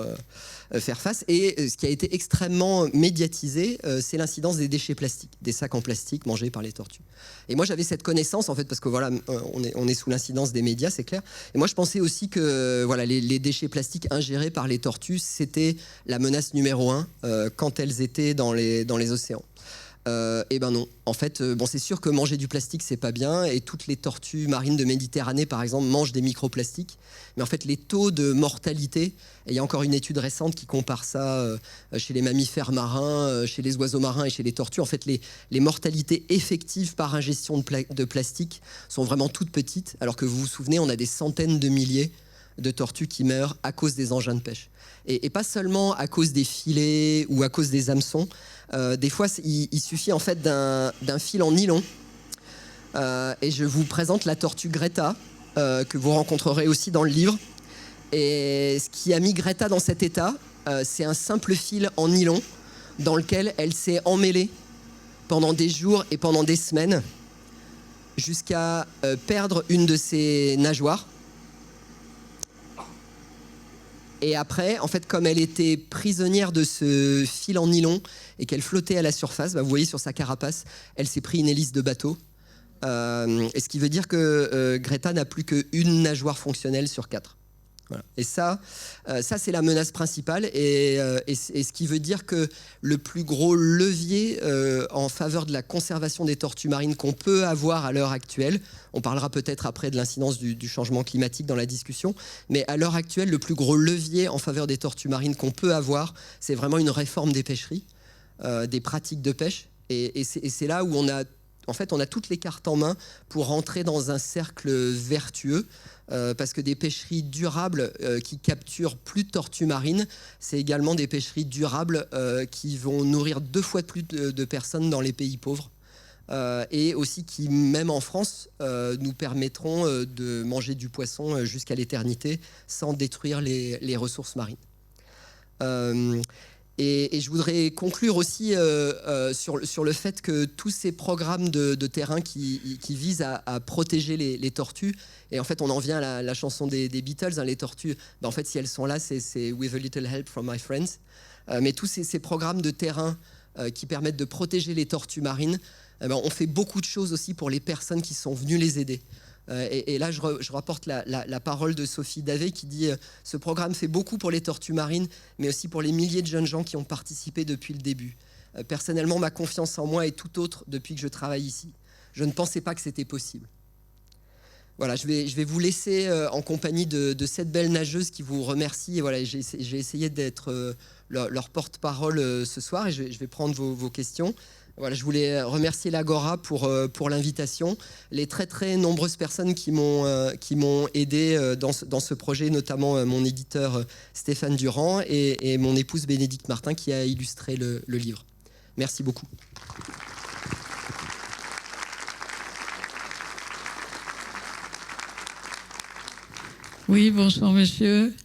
faire face. Et ce qui a été extrêmement médiatisé, c'est l'incidence des déchets plastiques, des sacs en plastique mangés par les tortues. Et moi, j'avais cette connaissance, en fait, parce que voilà, on est sous l'incidence des médias, c'est clair. Et moi, je pensais aussi que voilà, les déchets plastiques ingérés par les tortues, c'était la menace numéro 1 quand elles étaient dans les océans. Eh ben non. En fait, bon, c'est sûr que manger du plastique, c'est pas bien. Et toutes les tortues marines de Méditerranée, par exemple, mangent des microplastiques. Mais en fait, les taux de mortalité, et il y a encore une étude récente qui compare ça chez les mammifères marins, chez les oiseaux marins et chez les tortues. En fait, les mortalités effectives par ingestion de plastique sont vraiment toutes petites. Alors que vous vous souvenez, on a des centaines de milliers de tortues qui meurent à cause des engins de pêche. Et pas seulement à cause des filets ou à cause des hameçons. Des fois, il suffit en fait d'un fil en nylon. Et je vous présente la tortue Greta, que vous rencontrerez aussi dans le livre. Et ce qui a mis Greta dans cet état, c'est un simple fil en nylon dans lequel elle s'est emmêlée pendant des jours et pendant des semaines jusqu'à perdre une de ses nageoires. Et après, en fait, comme elle était prisonnière de ce fil en nylon et qu'elle flottait à la surface, bah, vous voyez sur sa carapace, elle s'est pris une hélice de bateau. Et ce qui veut dire que Greta n'a plus qu'une nageoire fonctionnelle sur 4. Voilà. Et ça c'est la menace principale. Et ce qui veut dire que le plus gros levier en faveur de la conservation des tortues marines qu'on peut avoir à l'heure actuelle, on parlera peut-être après de l'incidence du changement climatique dans la discussion, mais à l'heure actuelle, le plus gros levier en faveur des tortues marines qu'on peut avoir, c'est vraiment une réforme des pêcheries, des pratiques de pêche. Et c'est là où on a toutes les cartes en main pour rentrer dans un cercle vertueux. Parce que des pêcheries durables qui capturent plus de tortues marines, c'est également des pêcheries durables qui vont nourrir 2 fois plus de personnes dans les pays pauvres. Et aussi qui, même en France, nous permettront de manger du poisson jusqu'à l'éternité sans détruire les ressources marines. Et je voudrais conclure aussi sur le fait que tous ces programmes de terrain qui visent à protéger les tortues, et en fait on en vient à la chanson des Beatles, hein, les tortues, ben en fait si elles sont là, c'est With a Little Help from My Friends. Mais tous ces programmes de terrain qui permettent de protéger les tortues marines, ben on fait beaucoup de choses aussi pour les personnes qui sont venues les aider. Et là, je rapporte la parole de Sophie Davé qui dit « Ce programme fait beaucoup pour les tortues marines, mais aussi pour les milliers de jeunes gens qui ont participé depuis le début. Personnellement, ma confiance en moi est tout autre depuis que je travaille ici. Je ne pensais pas que c'était possible. » Voilà, je vais vous laisser en compagnie de cette belle nageuse qui vous remercie. Et voilà, j'ai essayé d'être leur porte-parole ce soir et je vais prendre vos questions. Voilà, je voulais remercier l'Agora pour l'invitation, les très très nombreuses personnes qui m'ont aidé dans ce projet, notamment mon éditeur Stéphane Durand et mon épouse Bénédicte Martin qui a illustré le livre. Merci beaucoup. Oui, bonsoir monsieur.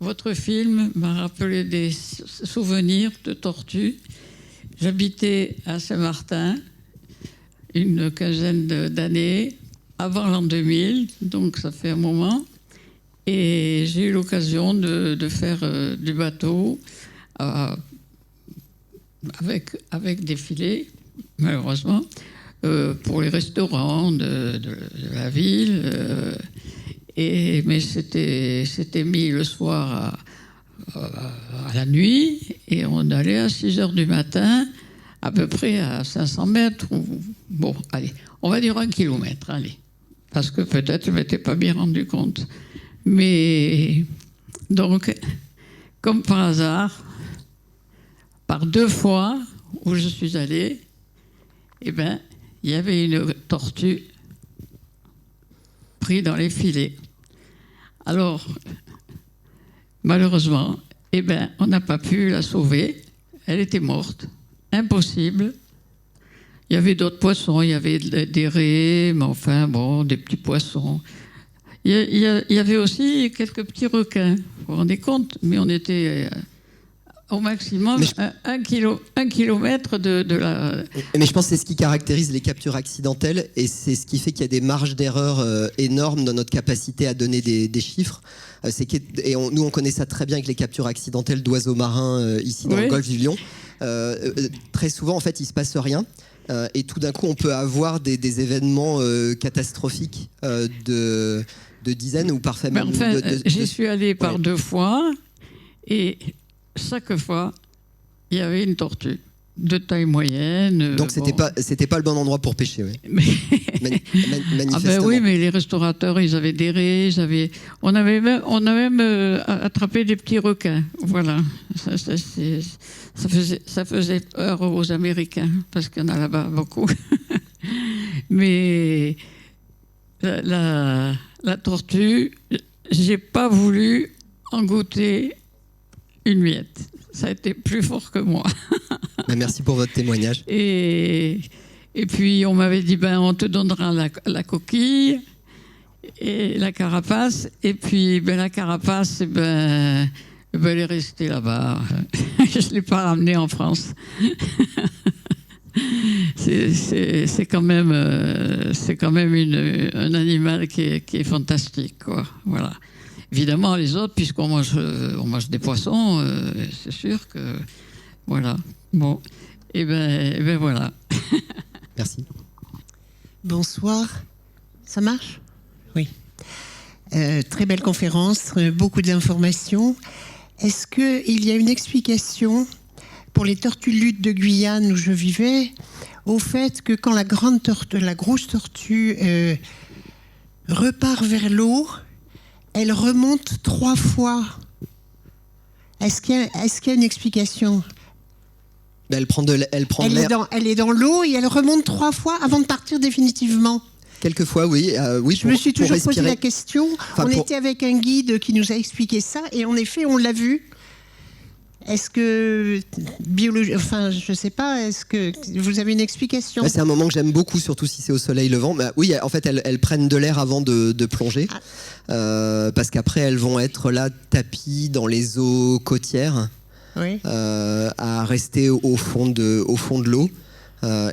Votre film m'a rappelé des souvenirs de tortues. J'habitais à Saint-Martin une quinzaine d'années, avant l'an 2000, donc ça fait un moment. Et j'ai eu l'occasion de faire du bateau avec des filets, malheureusement, pour les restaurants de la ville. Mais c'était mis le soir à la nuit et on allait à 6 heures du matin, à peu près à 500 mètres. Bon, allez, on va dire 1 kilomètre, allez. Parce que peut-être je ne m'étais pas bien rendu compte. Mais donc, comme par hasard, par 2 fois où je suis allée, eh ben, il y avait une tortue prise dans les filets. Alors, malheureusement, eh ben, on n'a pas pu la sauver. Elle était morte. Impossible. Il y avait d'autres poissons, il y avait des raies, mais enfin, bon, des petits poissons. Il y avait aussi quelques petits requins, vous vous rendez compte? Mais on était au maximum un kilomètre de la... Mais je pense que c'est ce qui caractérise les captures accidentelles et c'est ce qui fait qu'il y a des marges d'erreur énormes dans notre capacité à donner des chiffres. Nous, on connaît ça très bien avec les captures accidentelles d'oiseaux marins ici dans le golfe du Lion. Très souvent, en fait, il ne se passe rien. Et tout d'un coup, on peut avoir des événements catastrophiques de dizaines ou parfois même... J'y suis allée par 2 fois et chaque fois, il y avait une tortue de taille moyenne. Donc c'était pas le bon endroit pour pêcher, oui. Manifestement. Ah ben oui, mais les restaurateurs, ils avaient des raies, on a même attrapé des petits requins. Voilà, ça faisait peur aux Américains parce qu'il y en a là-bas beaucoup. Mais la tortue, j'ai pas voulu en goûter une miette. Ça a été plus fort que moi. Merci pour votre témoignage. Et puis, on m'avait dit, on te donnera la coquille et la carapace. Et puis, la carapace, elle est restée là-bas. Je ne l'ai pas ramenée en France. C'est quand même un animal qui est fantastique, quoi. Voilà. Évidemment, les autres, puisqu'on mange des poissons, c'est sûr que... Voilà. Bon. Et ben voilà. Merci. Bonsoir. Ça marche? Oui. Très belle conférence, beaucoup d'informations. Est-ce qu'il y a une explication pour les tortues luttes de Guyane où je vivais, au fait que quand la grosse tortue repart vers l'eau, elle remonte 3 fois? Est-ce qu'il y a une explication? Elle est dans l'eau et elle remonte 3 fois avant de partir définitivement. Quelquefois, oui. Je me suis toujours posé la question. On était avec un guide qui nous a expliqué ça et en effet, on l'a vu. Est-ce que je sais pas. Est-ce que vous avez une explication? C'est un moment que j'aime beaucoup, surtout si c'est au soleil levant. Oui, en fait, elles prennent de l'air avant de plonger, parce qu'après elles vont être là tapies dans les eaux côtières, oui. À rester au fond de l'eau.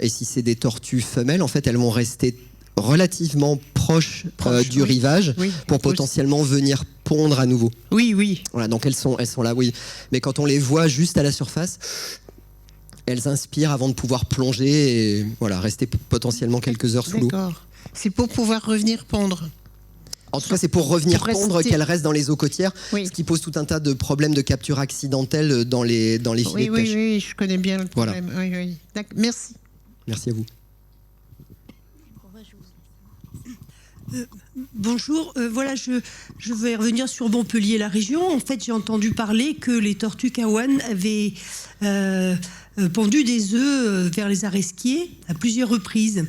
Et si c'est des tortues femelles, en fait, elles vont rester relativement proches du rivage, oui, pour potentiellement venir pondre à nouveau. Oui, oui. Voilà, donc elles sont là, oui. Mais quand on les voit juste à la surface, elles inspirent avant de pouvoir plonger et voilà, rester potentiellement quelques heures sous l'eau. D'accord. C'est pour pouvoir revenir pondre. En tout cas, c'est pour revenir pondre qu'elles restent dans les eaux côtières, oui. Ce qui pose tout un tas de problèmes de capture accidentelle dans les filets de pêche. Oui, je connais bien le problème. Voilà. Oui. Merci. Merci à vous. Bonjour, voilà, je vais revenir sur Montpellier, la région. En fait, j'ai entendu parler que les tortues kawan avaient pondu des œufs vers les Aresquiers à plusieurs reprises.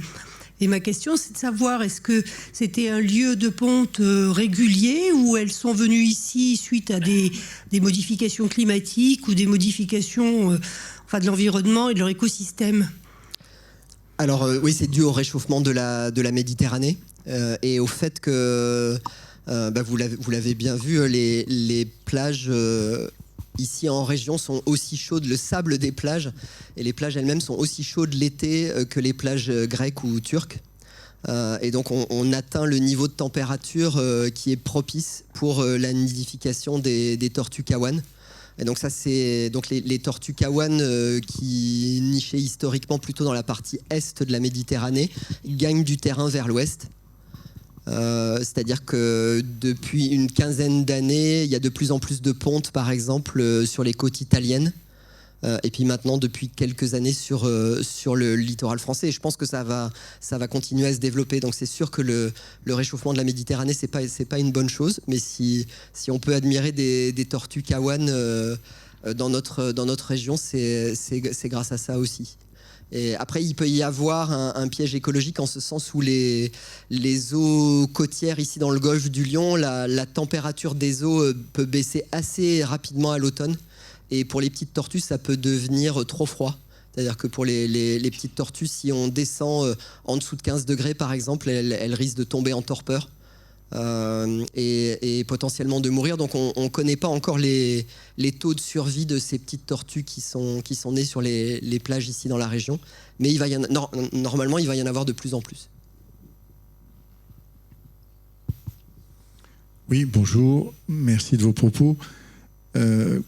Et ma question, c'est de savoir, est-ce que c'était un lieu de ponte régulier ou elles sont venues ici suite à des modifications climatiques ou des modifications de l'environnement et de leur écosystème? Alors oui, c'est dû au réchauffement de la Méditerranée. Et au fait que, vous l'avez bien vu, les plages ici en région sont aussi chaudes, le sable des plages et les plages elles-mêmes sont aussi chaudes l'été que les plages grecques ou turques. Et donc on atteint le niveau de température qui est propice pour la nidification des tortues kawan. Et donc ça c'est donc les tortues kawan qui nichaient historiquement plutôt dans la partie est de la Méditerranée gagnent du terrain vers l'ouest. C'est-à-dire que depuis une quinzaine d'années, il y a de plus en plus de pontes, par exemple, sur les côtes italiennes. Et puis maintenant, depuis quelques années, sur le littoral français. Et je pense que ça va continuer à se développer. Donc c'est sûr que le réchauffement de la Méditerranée, c'est pas une bonne chose. Mais si on peut admirer des tortues kawan dans notre région, c'est grâce à ça aussi. Et après, il peut y avoir un piège écologique en ce sens où les eaux côtières ici dans le golfe du Lion, la température des eaux peut baisser assez rapidement à l'automne. Et pour les petites tortues, ça peut devenir trop froid. C'est-à-dire que pour les petites tortues, si on descend en dessous de 15 degrés, par exemple, elles risquent de tomber en torpeur et potentiellement de mourir. Donc on ne connaît pas encore les taux de survie de ces petites tortues qui sont nées sur les plages ici dans la région. Mais normalement, il va y en avoir de plus en plus. Oui, bonjour. Merci de vos propos.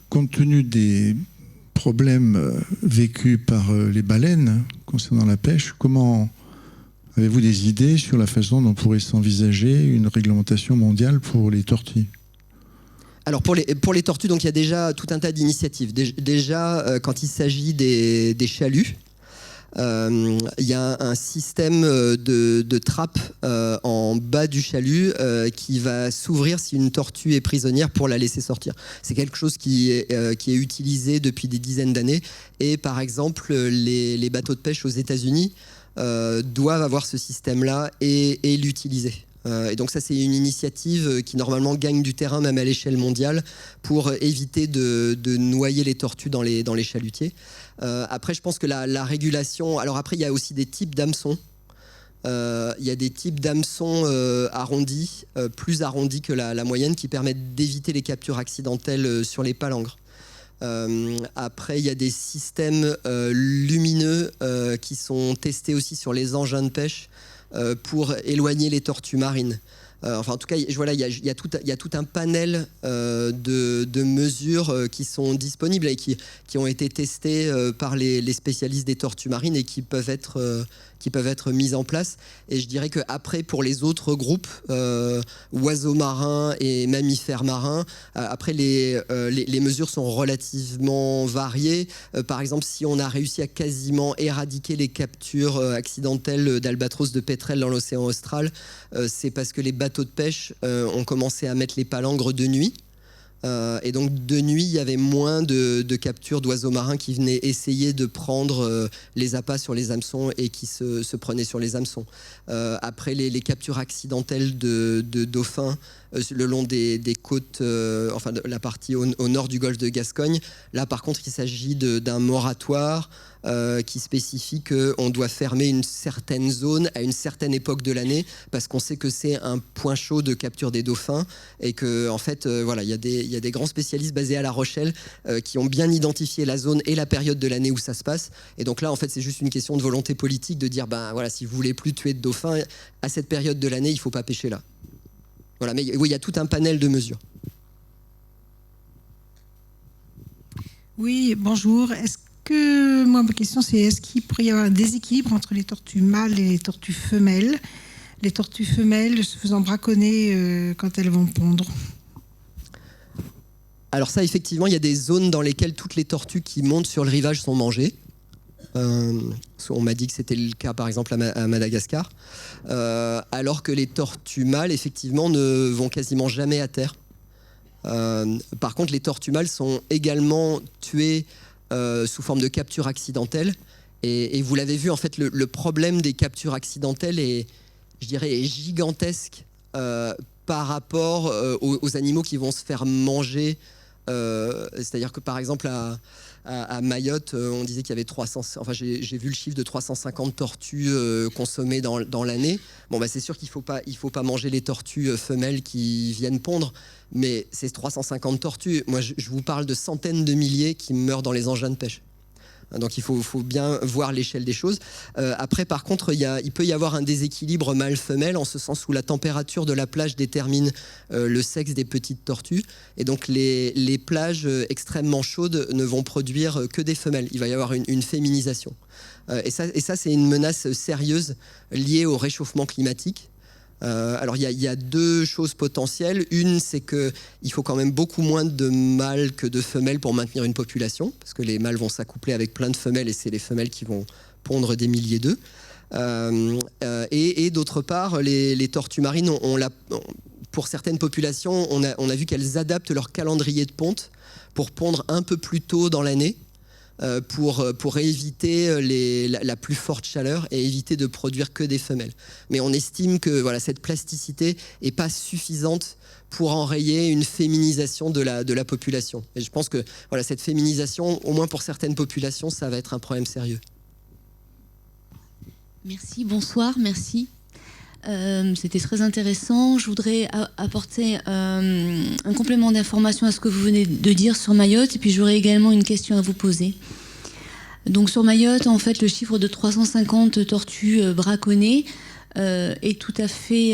Compte tenu des problèmes vécus par les baleines concernant la pêche, comment avez-vous des idées sur la façon dont pourrait s'envisager une réglementation mondiale pour les tortues ? Alors pour les tortues, donc il y a déjà tout un tas d'initiatives. Déjà, quand il s'agit des chaluts, il y a un système de trappe en bas du chalut qui va s'ouvrir si une tortue est prisonnière pour la laisser sortir. C'est quelque chose qui est utilisé depuis des dizaines d'années. Et par exemple, les bateaux de pêche aux États-Unis doivent avoir ce système-là et l'utiliser. Et donc ça, c'est une initiative qui normalement gagne du terrain même à l'échelle mondiale pour éviter de noyer les tortues dans les chalutiers. Après, je pense que la régulation... Alors après, il y a aussi des types d'hameçons. Il y a des types d'hameçons arrondis, plus arrondis que la moyenne, qui permettent d'éviter les captures accidentelles sur les palangres. Après, il y a des systèmes lumineux qui sont testés aussi sur les engins de pêche pour éloigner les tortues marines. Enfin, en tout cas, voilà, il y a tout un panel de mesures qui sont disponibles et qui ont été testées par les spécialistes des tortues marines et qui peuvent être mises en place. Et je dirais qu'après, pour les autres groupes, oiseaux marins et mammifères marins, après, les mesures sont relativement variées. Par exemple, si on a réussi à quasiment éradiquer les captures accidentelles d'albatros de pétrel dans l'océan austral, c'est parce que les bateaux de pêche ont commencé à mettre les palangres de nuit. Et donc de nuit, il y avait moins de captures d'oiseaux marins qui venaient essayer de prendre les appâts sur les hameçons et qui se prenaient sur les hameçons. Après les captures accidentelles de dauphins le long des côtes, enfin de la partie au nord du golfe de Gascogne, là par contre il s'agit d'un moratoire qui spécifie qu'on doit fermer une certaine zone à une certaine époque de l'année parce qu'on sait que c'est un point chaud de capture des dauphins et que en fait voilà, il y a des grands spécialistes basés à La Rochelle qui ont bien identifié la zone et la période de l'année où ça se passe. Et donc là en fait c'est juste une question de volonté politique de dire ben voilà, si vous voulez plus tuer de dauphins à cette période de l'année, il faut pas pêcher là. Voilà, mais oui, il y a tout un panel de mesures. Oui, bonjour. Moi, ma question, c'est est-ce qu'il pourrait y avoir un déséquilibre entre les tortues mâles et les tortues femelles ? Les tortues femelles se faisant braconner quand elles vont pondre. Alors ça, effectivement, il y a des zones dans lesquelles toutes les tortues qui montent sur le rivage sont mangées. On m'a dit que c'était le cas, par exemple, à Madagascar. Alors que les tortues mâles, effectivement, ne vont quasiment jamais à terre. Par contre, les tortues mâles sont également tuées sous forme de capture accidentelle. Et vous l'avez vu, en fait, le problème des captures accidentelles est, je dirais, est gigantesque par rapport aux animaux qui vont se faire manger. C'est-à-dire que, par exemple, à Mayotte, on disait qu'il y avait 300... Enfin, j'ai vu le chiffre de 350 tortues consommées dans l'année. Bon, bah, c'est sûr qu'il faut pas manger les tortues femelles qui viennent pondre, mais ces 350 tortues, moi, je vous parle de centaines de milliers qui meurent dans les engins de pêche. Donc il faut bien voir l'échelle des choses. Après, par contre, il peut y avoir un déséquilibre mâle-femelle en ce sens où la température de la plage détermine le sexe des petites tortues. Et donc les plages extrêmement chaudes ne vont produire que des femelles. Il va y avoir une féminisation. Et ça, c'est une menace sérieuse liée au réchauffement climatique. Alors il y a deux choses potentielles. Une, c'est qu'il faut quand même beaucoup moins de mâles que de femelles pour maintenir une population, parce que les mâles vont s'accoupler avec plein de femelles et c'est les femelles qui vont pondre des milliers d'œufs. Et d'autre part, les tortues marines, pour certaines populations, on a vu qu'elles adaptent leur calendrier de ponte pour pondre un peu plus tôt dans l'année, pour éviter la plus forte chaleur et éviter de produire que des femelles. Mais on estime que cette plasticité n'est pas suffisante pour enrayer une féminisation de la population. Et je pense que cette féminisation, au moins pour certaines populations, ça va être un problème sérieux. Merci, bonsoir, merci. C'était très intéressant. Je voudrais apporter un complément d'information à ce que vous venez de dire sur Mayotte, et puis j'aurais également une question à vous poser. Donc sur Mayotte, en fait, le chiffre de 350 tortues braconnées est tout à fait...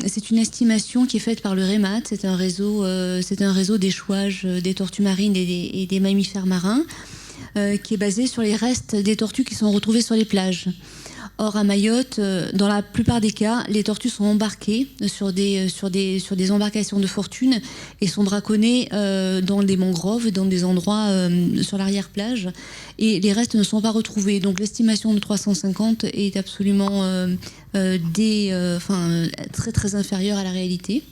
c'est une estimation qui est faite par le REMAT. C'est un réseau d'échouage des tortues marines et des mammifères marins qui est basé sur les restes des tortues qui sont retrouvées sur les plages. Or, à Mayotte, dans la plupart des cas, les tortues sont embarquées sur des embarcations de fortune et sont braconnées dans des mangroves, dans des endroits sur l'arrière-plage. Et les restes ne sont pas retrouvés. Donc, l'estimation de 350 est absolument très, très inférieure à la réalité.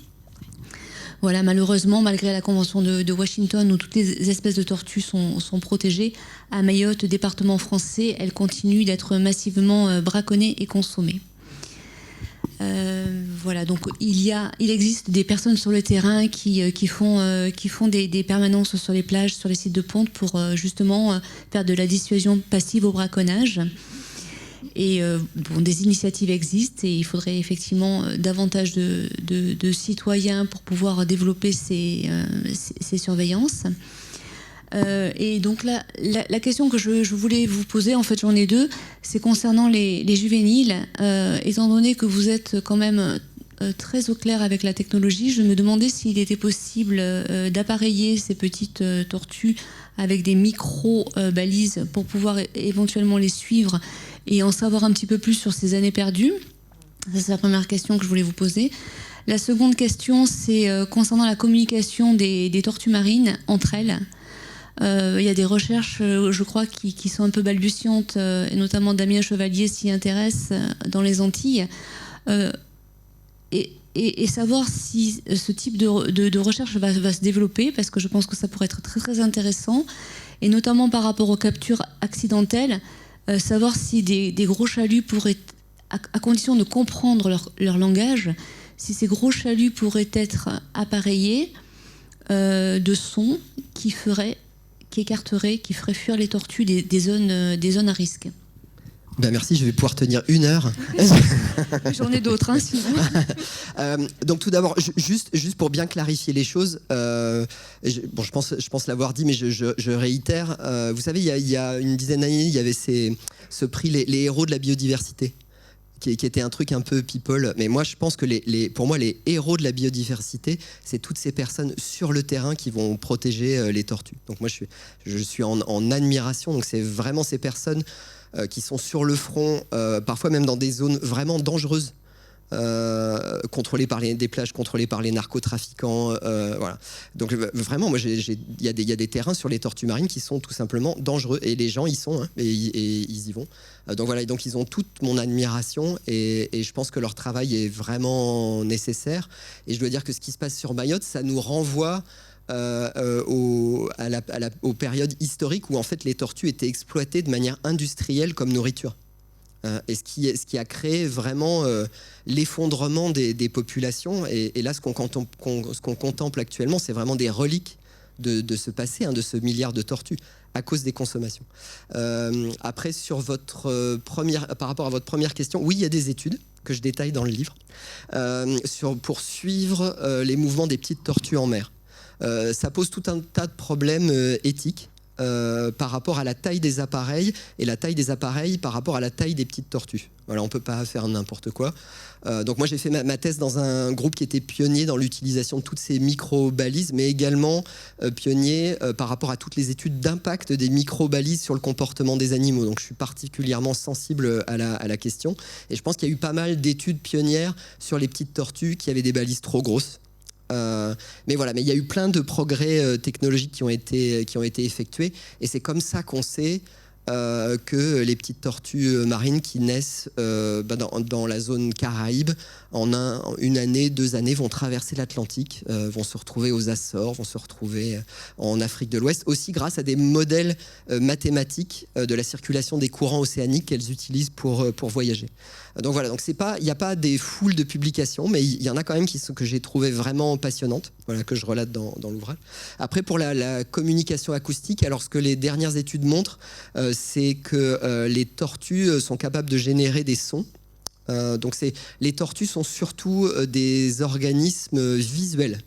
Voilà, malheureusement, malgré la Convention de Washington où toutes les espèces de tortues sont protégées, à Mayotte, département français, elles continuent d'être massivement braconnées et consommées. Voilà, donc il existe des personnes sur le terrain qui font des permanences sur les plages, sur les sites de ponte pour justement faire de la dissuasion passive au braconnage. Et des initiatives existent et il faudrait effectivement davantage de citoyens pour pouvoir développer ces surveillances. Et donc la question que je voulais vous poser, en fait j'en ai deux, c'est concernant les juvéniles. Étant donné que vous êtes quand même très au clair avec la technologie, je me demandais s'il était possible d'appareiller ces petites tortues avec des micro-balises pour pouvoir éventuellement les suivre et en savoir un petit peu plus sur ces années perdues. Ça, c'est la première question que je voulais vous poser. La seconde question, c'est concernant la communication des tortues marines entre elles. Il y a des recherches, je crois, qui sont un peu balbutiantes, et notamment Damien Chevalier s'y intéresse dans les Antilles. Et savoir si ce type de recherche va se développer, parce que je pense que ça pourrait être très, très intéressant, et notamment par rapport aux captures accidentelles, savoir si des gros chaluts pourraient, à condition de comprendre leur langage, si ces gros chaluts pourraient être appareillés de sons qui écarteraient, qui feraient fuir les tortues des zones à risque. Merci, je vais pouvoir tenir 1 heure. J'en ai d'autres, sinon. Donc tout d'abord, juste pour bien clarifier les choses, je pense l'avoir dit, mais je réitère. Vous savez, il y a une dizaine d'années, il y avait ce prix, les héros de la biodiversité, qui était un truc un peu people. Mais moi, je pense que pour moi, les héros de la biodiversité, c'est toutes ces personnes sur le terrain qui vont protéger les tortues. Donc moi, je suis en admiration. Donc c'est vraiment ces personnes qui sont sur le front, parfois même dans des zones vraiment dangereuses, contrôlées par des plages contrôlées par les narcotrafiquants. Voilà. Donc vraiment, moi, il y a des terrains sur les tortues marines qui sont tout simplement dangereux. Et les gens y sont, et ils y vont. Donc voilà, donc ils ont toute mon admiration et je pense que leur travail est vraiment nécessaire. Et je dois dire que ce qui se passe sur Mayotte, ça nous renvoie aux périodes historiques où en fait les tortues étaient exploitées de manière industrielle comme nourriture. Et ce qui a créé vraiment l'effondrement des populations. Et là, ce qu'on contemple actuellement, c'est vraiment des reliques de ce passé, de ce milliard de tortues, à cause des consommations. Après, par rapport à votre première question, oui, il y a des études que je détaille dans le livre pour suivre les mouvements des petites tortues en mer. Ça pose tout un tas de problèmes éthiques par rapport à la taille des appareils et la taille des appareils par rapport à la taille des petites tortues. Voilà, on ne peut pas faire n'importe quoi. Donc moi, j'ai fait ma thèse dans un groupe qui était pionnier dans l'utilisation de toutes ces micro-balises, mais également pionnier par rapport à toutes les études d'impact des micro-balises sur le comportement des animaux. Donc je suis particulièrement sensible à la question. Et je pense qu'il y a eu pas mal d'études pionnières sur les petites tortues qui avaient des balises trop grosses. Mais voilà, mais il y a eu plein de progrès technologiques qui ont été effectués. Et c'est comme ça qu'on sait que les petites tortues marines qui naissent dans la zone Caraïbe en une année, 2 années vont traverser l'Atlantique, vont se retrouver aux Açores, vont se retrouver en Afrique de l'Ouest, aussi grâce à des modèles mathématiques de la circulation des courants océaniques qu'elles utilisent pour voyager. Donc voilà, donc il n'y a pas des foules de publications, mais il y en a quand même que j'ai trouvé vraiment passionnantes, voilà, que je relate dans l'ouvrage. Après, pour la communication acoustique, alors ce que les dernières études montrent, c'est que les tortues sont capables de générer des sons. Donc les tortues sont surtout des organismes visuels.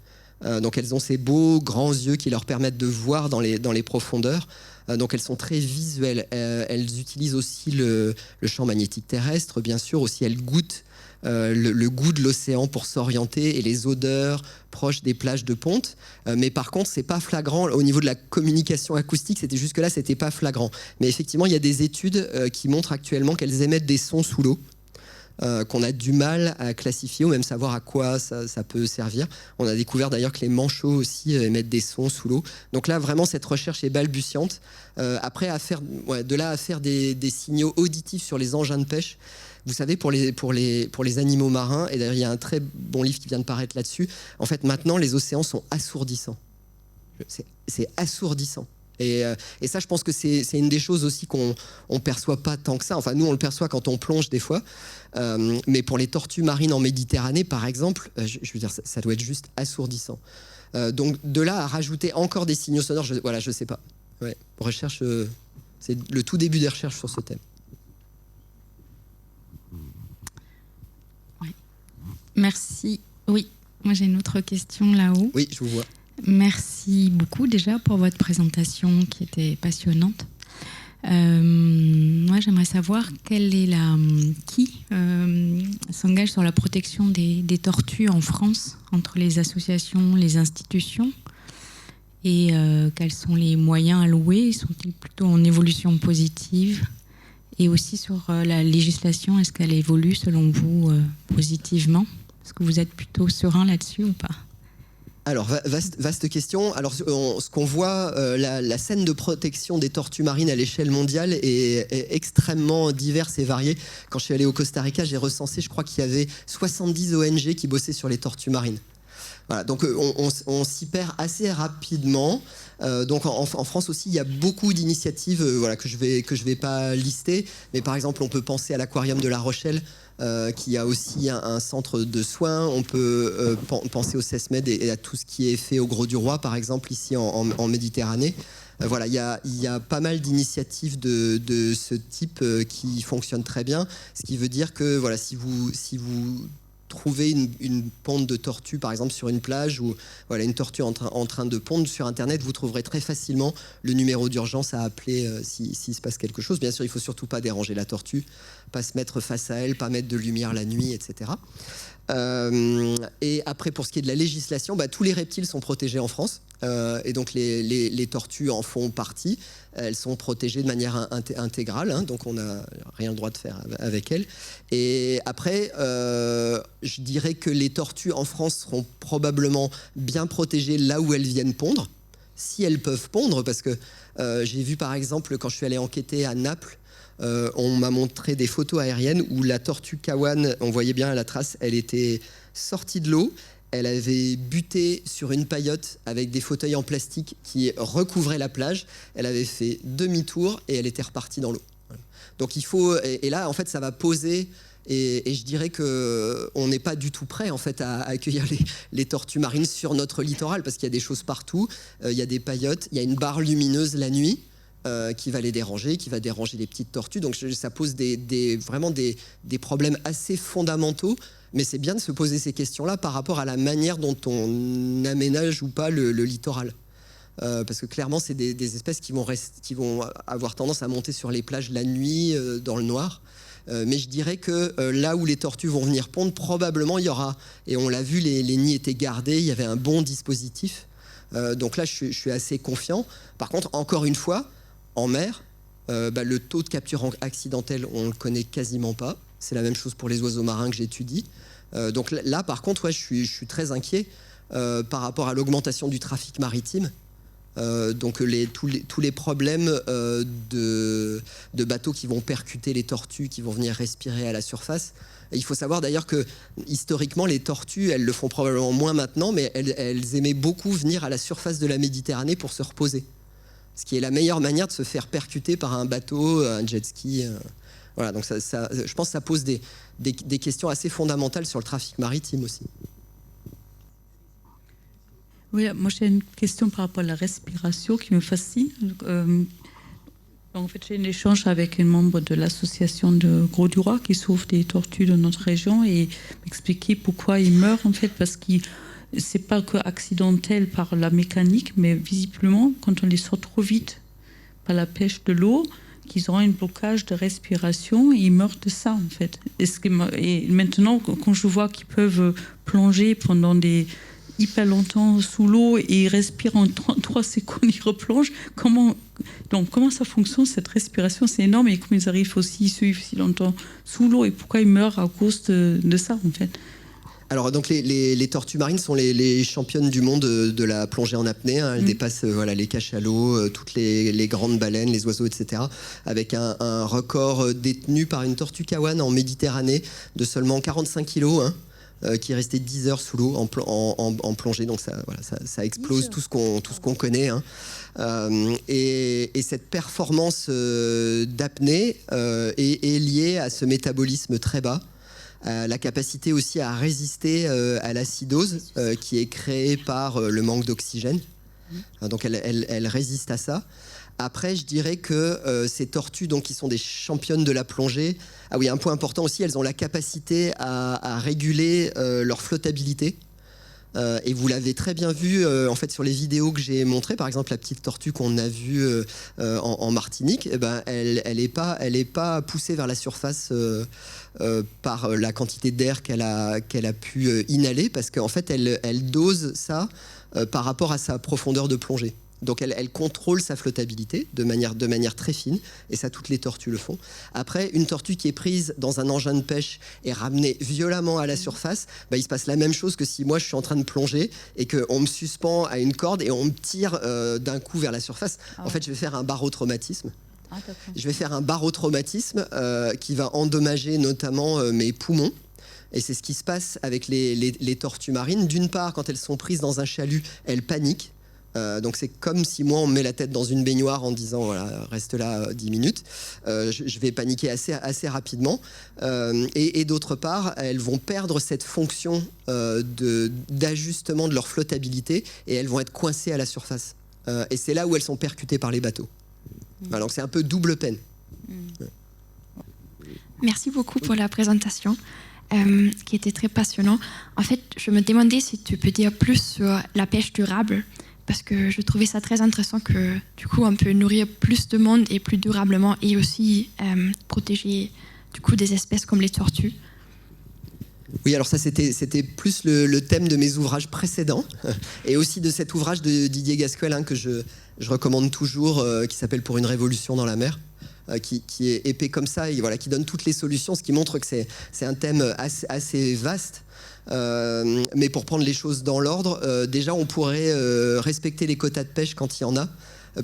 Donc elles ont ces beaux grands yeux qui leur permettent de voir dans les profondeurs. Donc elles sont très visuelles. Elles utilisent aussi le champ magnétique terrestre, bien sûr. Aussi, elles goûtent le goût de l'océan pour s'orienter et les odeurs proches des plages de ponte. Mais par contre, c'est pas flagrant. Au niveau de la communication acoustique, jusque-là, c'était pas flagrant. Mais effectivement, il y a des études qui montrent actuellement qu'elles émettent des sons sous l'eau. Qu'on a du mal à classifier ou même savoir à quoi ça peut servir. On a découvert d'ailleurs que les manchots aussi émettent des sons sous l'eau. Donc là, vraiment, cette recherche est balbutiante. Après, de là à faire des signaux auditifs sur les engins de pêche, vous savez, pour les animaux marins, et d'ailleurs, il y a un très bon livre qui vient de paraître là-dessus, en fait, maintenant, les océans sont assourdissants. C'est assourdissant. Et ça, je pense que c'est une des choses aussi qu'on ne perçoit pas tant que ça. Enfin, nous, on le perçoit quand on plonge des fois. Mais pour les tortues marines en Méditerranée, par exemple, je veux dire, ça doit être juste assourdissant. Donc, de là à rajouter encore des signaux sonores, je ne sais pas. Ouais, recherche, c'est le tout début des recherches sur ce thème. Oui. Merci. Oui, moi j'ai une autre question là-haut. Oui, je vous vois. Merci beaucoup déjà pour votre présentation qui était passionnante. Moi, j'aimerais savoir qui s'engage sur la protection des tortues en France, entre les associations, les institutions, et quels sont les moyens alloués, sont-ils plutôt en évolution positive, et aussi sur la législation, est-ce qu'elle évolue selon vous positivement? Est-ce que vous êtes plutôt serein là-dessus ou pas? Alors, vaste question. Alors, ce qu'on voit, la scène de protection des tortues marines à l'échelle mondiale est extrêmement diverse et variée. Quand je suis allé au Costa Rica, j'ai recensé, je crois qu'il y avait 70 ONG qui bossaient sur les tortues marines. Voilà, donc on s'y perd assez rapidement. Donc en France aussi, il y a beaucoup d'initiatives que je vais pas lister. Mais par exemple, on peut penser à l'Aquarium de La Rochelle, qui a aussi un centre de soins. On peut penser au CESMED et à tout ce qui est fait au Grau du Roi, par exemple, ici en Méditerranée. Voilà, il y a pas mal d'initiatives de ce type qui fonctionnent très bien. Ce qui veut dire que voilà, si vous trouver une ponte de tortue par exemple sur une plage ou voilà, une tortue en train de pondre sur internet, vous trouverez très facilement le numéro d'urgence à appeler s'il se passe quelque chose. Bien sûr, il ne faut surtout pas déranger la tortue, pas se mettre face à elle, pas mettre de lumière la nuit, etc. Et après, pour ce qui est de la législation, tous les reptiles sont protégés en France, et donc les tortues en font partie. Elles sont protégées de manière intégrale, hein, donc on n'a rien le droit de faire avec elles. Et après, je dirais que les tortues en France seront probablement bien protégées là où elles viennent pondre, si elles peuvent pondre, parce que j'ai vu par exemple, quand je suis allé enquêter à Naples, on m'a montré des photos aériennes où la tortue Kawan, on voyait bien à la trace, elle était sortie de l'eau, elle avait buté sur une paillote avec des fauteuils en plastique qui recouvraient la plage, elle avait fait demi-tour et elle était repartie dans l'eau. Donc il faut, et là en fait ça va poser, et je dirais qu'on n'est pas du tout prêt en fait à accueillir les tortues marines sur notre littoral, parce qu'il y a des choses partout, il y a des paillotes, il y a une barre lumineuse la nuit, qui va les déranger, qui va déranger les petites tortues. Donc ça pose vraiment des problèmes assez fondamentaux, mais c'est bien de se poser ces questions-là par rapport à la manière dont on aménage ou pas le littoral. Parce que clairement, c'est des espèces qui vont avoir tendance à monter sur les plages la nuit, dans le noir. Mais je dirais que là où les tortues vont venir pondre, probablement il y aura, et on l'a vu, les nids étaient gardés, il y avait un bon dispositif. Donc là, je suis assez confiant. Par contre, encore une fois, en mer, le taux de capture accidentelle, on ne le connaît quasiment pas. C'est la même chose pour les oiseaux marins que j'étudie. Donc là, par contre, ouais, je suis très inquiet par rapport à l'augmentation du trafic maritime. Donc tous les problèmes de bateaux qui vont percuter les tortues, qui vont venir respirer à la surface. Et il faut savoir d'ailleurs que historiquement, les tortues, elles le font probablement moins maintenant, mais elles aimaient beaucoup venir à la surface de la Méditerranée pour se reposer. Ce qui est la meilleure manière de se faire percuter par un bateau, un jet ski. Voilà, donc je pense que ça pose des questions assez fondamentales sur le trafic maritime aussi. Oui, moi j'ai une question par rapport à la respiration qui me fascine. En fait, j'ai un échange avec un membre de l'association de Gros-du-Roi qui sauve des tortues de notre région et m'expliquer pourquoi ils meurent en fait, parce que c'est pas que accidentel par la mécanique, mais visiblement quand on les sort trop vite par la pêche de l'eau, qu'ils auront un blocage de respiration et ils meurent de ça en fait. Et maintenant, quand je vois qu'ils peuvent plonger pendant hyper longtemps sous l'eau et ils respirent en 3 secondes, ils replongent. Comment ça fonctionne cette respiration? C'est énorme. Et comment ils arrivent aussi suivre si longtemps sous l'eau et pourquoi ils meurent à cause de ça en fait? Alors donc les tortues marines sont les championnes du monde de la plongée en apnée. Elles dépassent les cachalots, toutes les grandes baleines, les oiseaux, etc. Avec un record détenu par une tortue kawan en Méditerranée de seulement 45 kilos. Qui est resté 10 heures sous l'eau en plongée, donc ça explose tout ce qu'on connaît. Et cette performance d'apnée est liée à ce métabolisme très bas, la capacité aussi à résister à l'acidose qui est créée par le manque d'oxygène. Donc elle résiste à ça. Après, je dirais que ces tortues, donc, qui sont des championnes de la plongée, ah oui, un point important aussi, elles ont la capacité à réguler leur flottabilité. Et vous l'avez très bien vu en fait sur les vidéos que j'ai montrées, par exemple la petite tortue qu'on a vue en Martinique, elle est pas poussée vers la surface par la quantité d'air qu'elle a pu inhaler, parce qu'en fait elle dose ça par rapport à sa profondeur de plongée. Donc elle contrôle sa flottabilité de manière très fine, et ça toutes les tortues le font. Après, une tortue qui est prise dans un engin de pêche et ramenée violemment à la surface, il se passe la même chose que si moi je suis en train de plonger et qu'on me suspend à une corde et on me tire d'un coup vers la surface. En fait, je vais faire un barotraumatisme. Je vais faire un barotraumatisme qui va endommager notamment mes poumons. Et c'est ce qui se passe avec les tortues marines. D'une part, quand elles sont prises dans un chalut, elles paniquent. Donc c'est comme si moi on me met la tête dans une baignoire en disant voilà, reste là 10 minutes. Je vais paniquer assez rapidement. Et d'autre part, elles vont perdre cette fonction d'ajustement de leur flottabilité et elles vont être coincées à la surface. Et c'est là où elles sont percutées par les bateaux. Voilà, donc c'est un peu double peine. Merci beaucoup pour la présentation. Qui était très passionnant. En fait, je me demandais si tu peux dire plus sur la pêche durable, parce que je trouvais ça très intéressant que du coup on peut nourrir plus de monde et plus durablement, et aussi protéger du coup des espèces comme les tortues. Oui, alors ça c'était plus le thème de mes ouvrages précédents et aussi de cet ouvrage de Didier Gasquel que je recommande toujours, qui s'appelle Pour une révolution dans la mer. Qui est épais comme ça et voilà, qui donne toutes les solutions, ce qui montre que c'est un thème assez vaste. Mais pour prendre les choses dans l'ordre, déjà on pourrait respecter les quotas de pêche quand il y en a,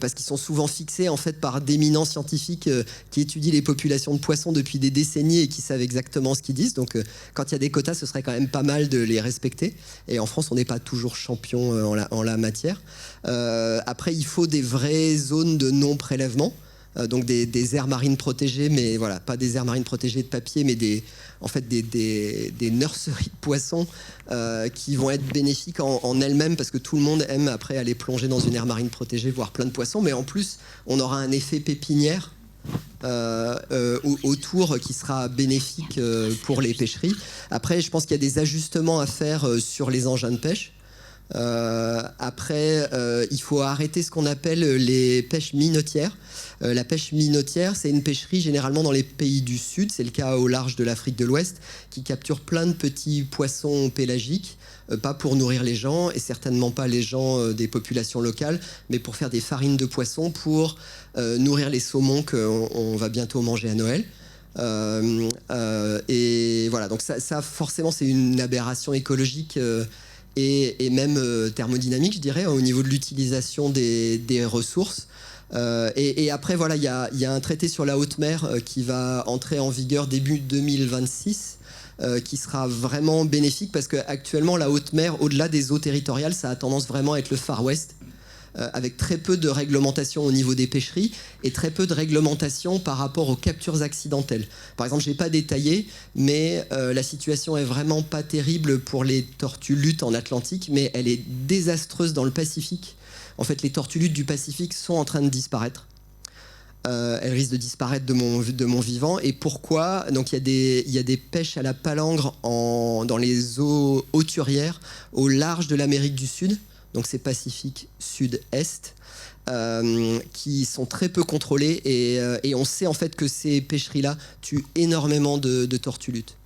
parce qu'ils sont souvent fixés en fait par d'éminents scientifiques qui étudient les populations de poissons depuis des décennies et qui savent exactement ce qu'ils disent. Donc quand il y a des quotas, ce serait quand même pas mal de les respecter. Et en France, on n'est pas toujours champion en la matière. Après, il faut des vraies zones de non-prélèvement. Donc des aires marines protégées, mais voilà, pas des aires marines protégées de papier, mais des nurseries de poissons qui vont être bénéfiques en elles-mêmes, parce que tout le monde aime après aller plonger dans une aire marine protégée, voir plein de poissons, mais en plus on aura un effet pépinière autour qui sera bénéfique pour les pêcheries. Après, je pense qu'il y a des ajustements à faire sur les engins de pêche. Après, il faut arrêter ce qu'on appelle les pêches minotières. La pêche minotière, c'est une pêcherie généralement dans les pays du Sud, c'est le cas au large de l'Afrique de l'Ouest, qui capture plein de petits poissons pélagiques, pas pour nourrir les gens, et certainement pas les gens des populations locales, mais pour faire des farines de poissons, pour nourrir les saumons qu'on va bientôt manger à Noël. Et voilà, donc ça forcément, c'est une aberration écologique et même thermodynamique, je dirais, au niveau de l'utilisation des ressources. Et après, voilà, il y a un traité sur la haute mer qui va entrer en vigueur début 2026, qui sera vraiment bénéfique parce qu'actuellement, la haute mer, au-delà des eaux territoriales, ça a tendance vraiment à être le Far West, avec très peu de réglementation au niveau des pêcheries et très peu de réglementation par rapport aux captures accidentelles. Par exemple, je n'ai pas détaillé, mais la situation est vraiment pas terrible pour les tortues luttes en Atlantique, mais elle est désastreuse dans le Pacifique. En fait, les tortues luttes du Pacifique sont en train de disparaître. Elles risquent de disparaître de mon vivant. Et pourquoi ? Donc, il y a des pêches à la palangre dans les eaux hauturières au large de l'Amérique du Sud. Donc, c'est Pacifique Sud-Est, qui sont très peu contrôlées. Et on sait en fait que ces pêcheries-là tuent énormément de tortues luttes.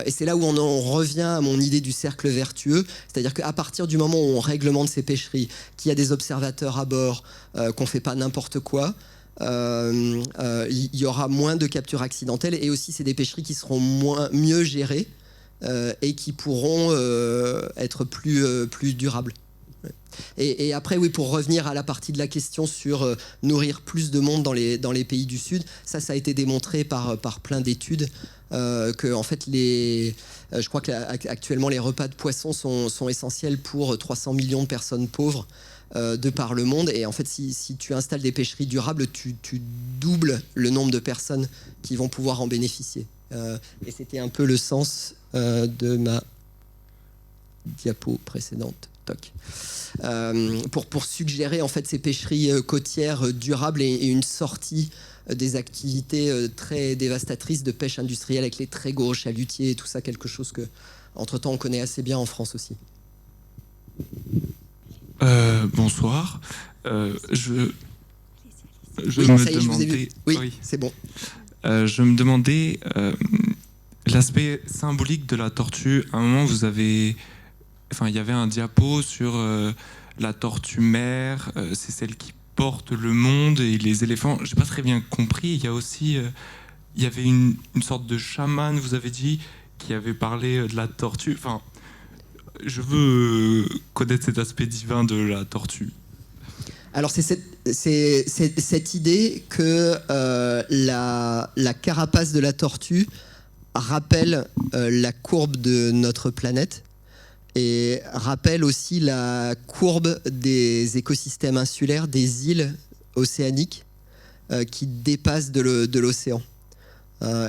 Et c'est là où on revient à mon idée du cercle vertueux, c'est-à-dire qu'à partir du moment où on réglemente ces pêcheries, qu'il y a des observateurs à bord, qu'on ne fait pas n'importe quoi, il y aura moins de captures accidentelles, et aussi c'est des pêcheries qui seront mieux gérées et qui pourront être plus durables. Et après, oui, pour revenir à la partie de la question sur nourrir plus de monde dans les pays du Sud, ça a été démontré par plein d'études, que en fait, je crois qu'actuellement les repas de poissons sont essentiels pour 300 millions de personnes pauvres de par le monde. Et en fait, si tu installes des pêcheries durables, tu doubles le nombre de personnes qui vont pouvoir en bénéficier. Et c'était un peu le sens de ma diapo précédente. Pour suggérer en fait ces pêcheries côtières durables et une sortie des activités très dévastatrices de pêche industrielle avec les très gros chalutiers et tout ça, quelque chose que entre-temps on connaît assez bien en France aussi. Bonsoir. Je oui, me ça y est, demandais... je vous ai vu. Oui, c'est bon. Je me demandais l'aspect symbolique de la tortue. À un moment, il y avait un diapo sur la tortue mère, c'est celle qui porte le monde, et les éléphants. J'ai pas très bien compris. Il y a aussi, il y avait une sorte de chaman, vous avez dit, qui avait parlé de la tortue. Enfin, je veux connaître cet aspect divin de la tortue. Alors c'est cette idée que la carapace de la tortue rappelle la courbe de notre planète, et rappelle aussi la courbe des écosystèmes insulaires, des îles océaniques qui dépassent de l'océan.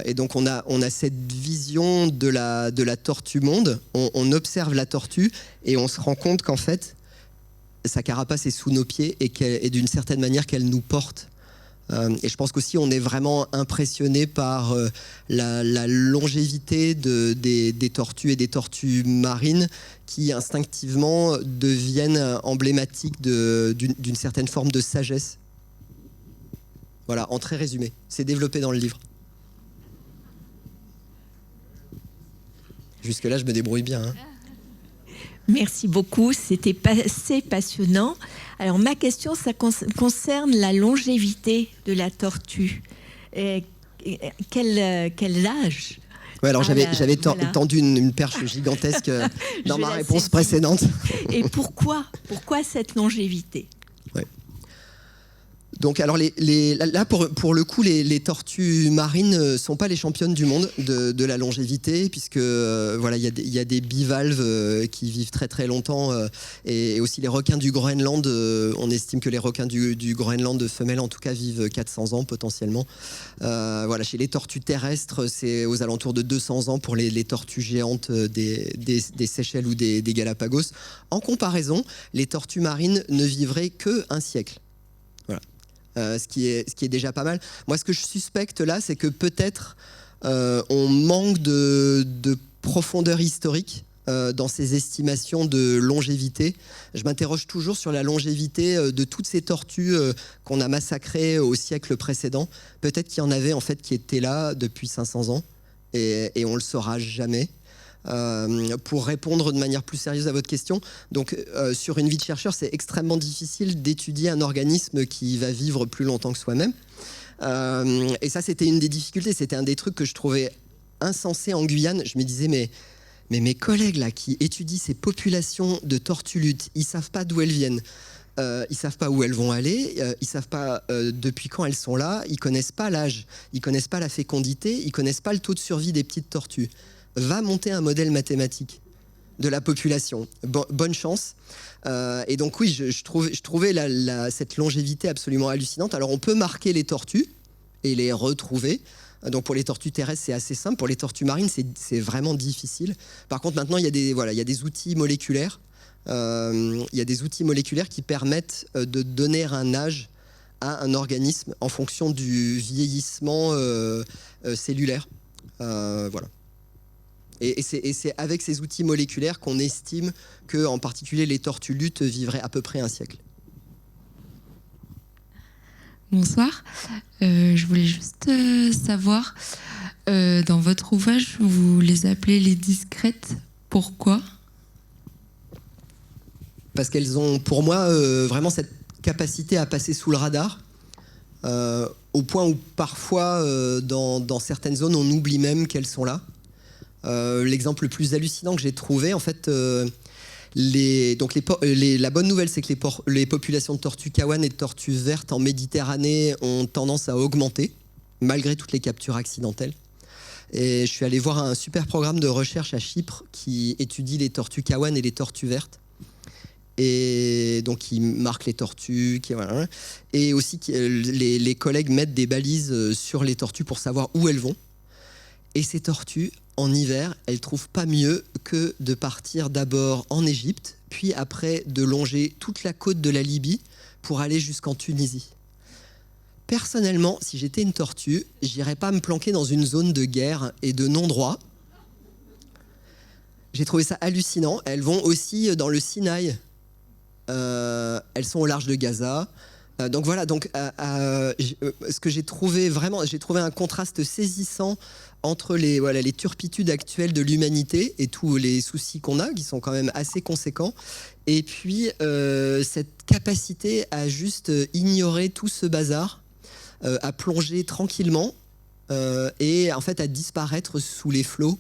Et donc on a cette vision de la tortue monde. On observe la tortue et on se rend compte qu'en fait sa carapace est sous nos pieds et d'une certaine manière qu'elle nous porte. Et je pense qu'aussi on est vraiment impressionné par la longévité des tortues et des tortues marines qui instinctivement deviennent emblématiques d'une certaine forme de sagesse. Voilà, en très résumé. C'est développé dans le livre. Jusque-là, je me débrouille bien. Hein. Merci beaucoup, c'était assez passionnant. Alors ma question, ça concerne la longévité de la tortue. Quel âge ? Ouais, alors j'avais tendu une perche gigantesque dans ma réponse précédente. Et pourquoi cette longévité ? Ouais. Donc, alors là, pour le coup, les tortues marines ne sont pas les championnes du monde de la longévité, puisque voilà, il y a des bivalves qui vivent très très longtemps, et aussi les requins du Groenland. On estime que les requins du Groenland femelles, en tout cas, vivent 400 ans potentiellement. Voilà, chez les tortues terrestres, c'est aux alentours de 200 ans pour les tortues géantes des Seychelles ou des Galapagos. En comparaison, les tortues marines ne vivraient que 1 siècle. Voilà. Ce qui est déjà pas mal. Moi, ce que je suspecte là, c'est que peut-être on manque de profondeur historique dans ses estimations de longévité. Je m'interroge toujours sur la longévité de toutes ces tortues qu'on a massacrées au siècle précédent. Peut-être qu'il y en avait en fait qui étaient là depuis 500 ans et on le saura jamais. Pour répondre de manière plus sérieuse à votre question, donc sur une vie de chercheur, c'est extrêmement difficile d'étudier un organisme qui va vivre plus longtemps que soi-même. Et ça, c'était une des difficultés. C'était un des trucs que je trouvais insensé en Guyane. Je me disais, mais mes collègues là qui étudient ces populations de tortues luttes, ils savent pas d'où elles viennent. Ils savent pas où elles vont aller, ils savent pas depuis quand elles sont là, ils connaissent pas l'âge, ils connaissent pas la fécondité, ils connaissent pas le taux de survie des petites tortues. Va monter un modèle mathématique de la population. Bonne chance. Et donc oui, je trouvais cette longévité absolument hallucinante. Alors on peut marquer les tortues et les retrouver. Donc pour les tortues terrestres, c'est assez simple. Pour les tortues marines, c'est vraiment difficile. Par contre, maintenant, il y a des outils moléculaires. Il y a des outils moléculaires qui permettent de donner un âge à un organisme en fonction du vieillissement cellulaire. Voilà. Et c'est avec ces outils moléculaires qu'on estime que, en particulier, les tortues luttes vivraient à peu près un siècle. Bonsoir. Je voulais juste savoir, dans votre ouvrage, vous les appelez les discrètes. Pourquoi ? Parce qu'elles ont, pour moi, vraiment cette capacité à passer sous le radar, au point où parfois, dans certaines zones, on oublie même qu'elles sont là. L'exemple le plus hallucinant que j'ai trouvé, en fait, la bonne nouvelle, c'est que les populations de tortues kawan et de tortues vertes en Méditerranée ont tendance à augmenter, malgré toutes les captures accidentelles. Et je suis allé voir un super programme de recherche à Chypre qui étudie les tortues kawan et les tortues vertes. Et donc, ils marquent les tortues. Voilà. Et aussi, les collègues mettent des balises sur les tortues pour savoir où elles vont. Et ces tortues, en hiver, elles ne trouvent pas mieux que de partir d'abord en Égypte, puis après de longer toute la côte de la Libye pour aller jusqu'en Tunisie. Personnellement, si j'étais une tortue, j'irais pas me planquer dans une zone de guerre et de non-droit. J'ai trouvé ça hallucinant. Elles vont aussi dans le Sinaï. Elles sont au large de Gaza. Donc voilà, ce que j'ai trouvé vraiment, j'ai trouvé un contraste saisissant entre les turpitudes actuelles de l'humanité et tous les soucis qu'on a, qui sont quand même assez conséquents, et puis cette capacité à juste ignorer tout ce bazar, à plonger tranquillement et en fait à disparaître sous les flots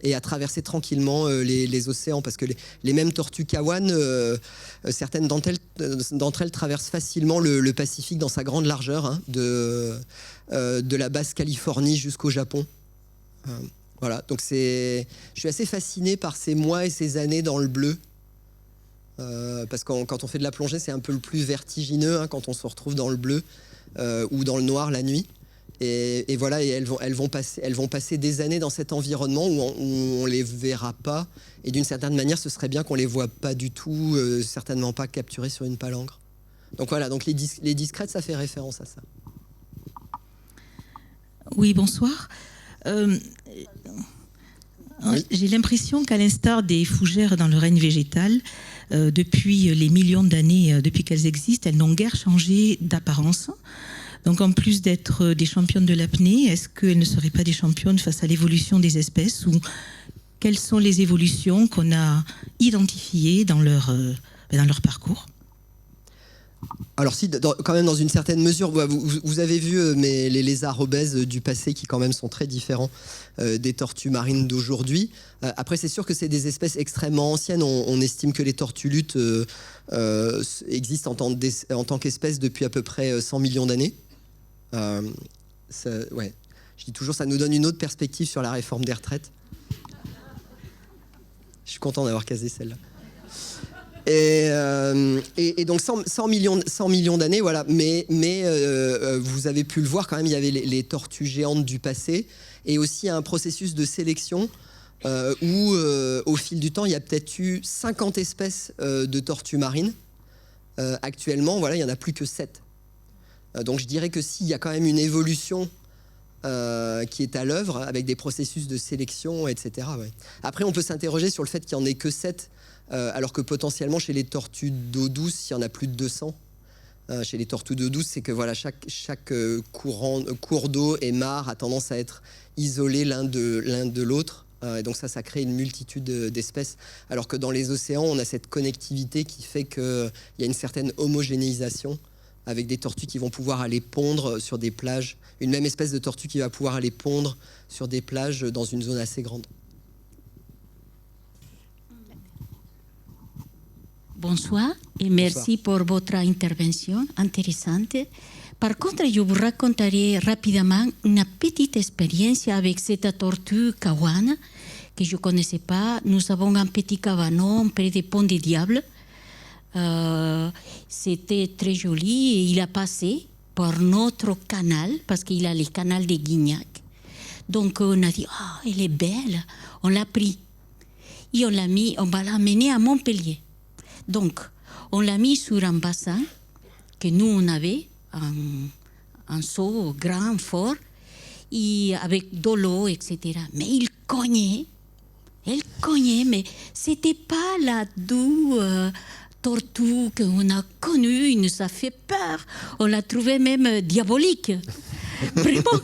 et à traverser tranquillement les océans, parce que les mêmes tortues kawan, certaines d'entre elles traversent facilement le Pacifique dans sa grande largeur, hein, de la Basse-Californie jusqu'au Japon. Voilà, donc je suis assez fasciné par ces mois et ces années dans le bleu, parce que quand on fait de la plongée, c'est un peu le plus vertigineux, hein, quand on se retrouve dans le bleu ou dans le noir la nuit. Et voilà, et elles vont passer des années dans cet environnement où on les verra pas. Et d'une certaine manière, ce serait bien qu'on les voit pas du tout, certainement pas capturés sur une palangre. Donc voilà, donc les discrètes, ça fait référence à ça. Oui, bonsoir. Oui. J'ai l'impression qu'à l'instar des fougères dans le règne végétal, depuis les millions d'années, depuis qu'elles existent, elles n'ont guère changé d'apparence. Donc en plus d'être des championnes de l'apnée, est-ce qu'elles ne seraient pas des championnes face à l'évolution des espèces, ou quelles sont les évolutions qu'on a identifiées dans leur parcours ? Alors si, quand même dans une certaine mesure, vous avez vu les lézards obèses du passé qui quand même sont très différents des tortues marines d'aujourd'hui. Après c'est sûr que c'est des espèces extrêmement anciennes. On estime que les tortues luttes existent en tant qu'espèces depuis à peu près 100 millions d'années. Ouais. Je dis toujours, ça nous donne une autre perspective sur la réforme des retraites. Je suis content d'avoir casé celle-là. Et donc 100 millions d'années, voilà. Mais vous avez pu le voir quand même, il y avait les tortues géantes du passé, et aussi un processus de sélection où au fil du temps, il y a peut-être eu 50 espèces de tortues marines. Actuellement, voilà, il n'y en a plus que 7. Donc je dirais que s'il y a quand même une évolution qui est à l'œuvre avec des processus de sélection, etc. Ouais. Après, on peut s'interroger sur le fait qu'il n'y en ait que 7, alors que potentiellement, chez les tortues d'eau douce, il y en a plus de 200. Chez les tortues d'eau douce, c'est que voilà, chaque cours d'eau et mare a tendance à être isolé l'un de l'autre. Et donc ça crée une multitude d'espèces. Alors que dans les océans, on a cette connectivité qui fait qu'il y a une certaine homogénéisation avec des tortues qui vont pouvoir aller pondre sur des plages. Une même espèce de tortue qui va pouvoir aller pondre sur des plages dans une zone assez grande. Bonsoir et merci pour votre intervention intéressante. Par contre, je vous raconterai rapidement une petite expérience avec cette tortue kawan que je ne connaissais pas. Nous avons un petit cabanon près des ponts des Diables. C'était très joli et il a passé par notre canal parce qu'il a le canal de Guignac. Donc on a dit, elle est belle, on l'a pris. Et on va l'amener à Montpellier. Donc, on l'a mis sur un bassin que nous, on avait, un seau grand, fort, et avec de l'eau, etc. Mais elle cognait, mais c'était pas la douce tortue qu'on a connue, il nous a fait peur. On l'a trouvée même diabolique. Vraiment,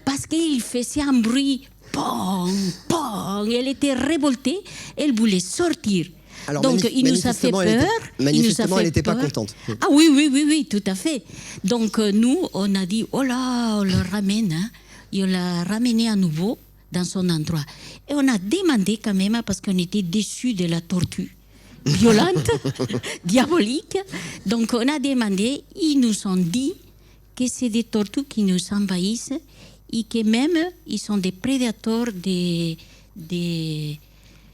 parce qu'il faisait un bruit, pong, pong, elle était révoltée, elle voulait sortir. Alors, donc, il nous a fait peur. Manifestement, elle n'était pas contente. Ah oui, tout à fait. Donc, nous, on a dit, oh là, on le ramène. Hein. Et on l'a ramené à nouveau dans son endroit. Et on a demandé quand même, parce qu'on était déçus de la tortue violente, diabolique. Donc, on a demandé, ils nous ont dit que c'est des tortues qui nous envahissent et que même, ils sont des prédateurs des...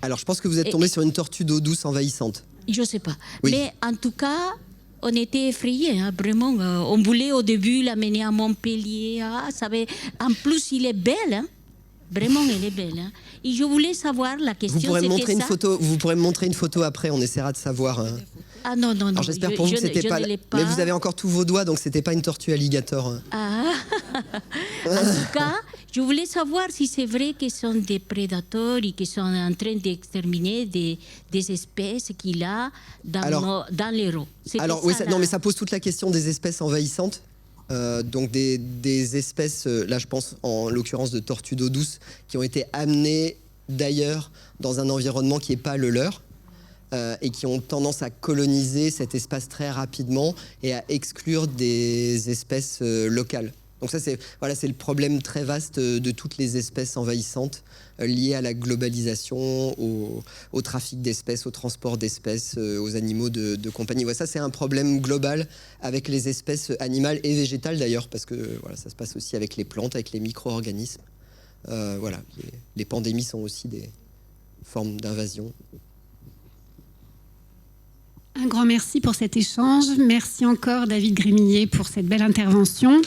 Alors, je pense que vous êtes tombé sur une tortue d'eau douce envahissante. Je ne sais pas. Oui. Mais en tout cas, on était effrayés, hein, vraiment. On voulait au début l'amener à Montpellier. En plus, il est belle. Hein. Vraiment, elle est belle. Hein. Et je voulais savoir, la question, vous pourrez me montrer une photo après, on essaiera de savoir. Hein. Ah non. Alors, j'espère pour vous que c'était pas... Mais vous avez encore tous vos doigts, donc c'était pas une tortue alligator. Hein. Ah. En tout cas, je voulais savoir si c'est vrai qu'ils sont des prédateurs et qu'ils sont en train d'exterminer des espèces qu'il a dans l'Hérault. Alors, oui, non, mais ça pose toute la question des espèces envahissantes. Donc des espèces, là je pense en l'occurrence de tortues d'eau douce, qui ont été amenées d'ailleurs dans un environnement qui n'est pas le leur. Et qui ont tendance à coloniser cet espace très rapidement et à exclure des espèces locales. Donc ça, c'est le problème très vaste de toutes les espèces envahissantes liées à la globalisation, au trafic d'espèces, au transport d'espèces, aux animaux de compagnie. Voilà, ça, c'est un problème global avec les espèces animales et végétales d'ailleurs, parce que voilà, ça se passe aussi avec les plantes, avec les micro-organismes. Voilà, les pandémies sont aussi des formes d'invasion. Un grand merci pour cet échange. Merci encore David Grémillet pour cette belle intervention.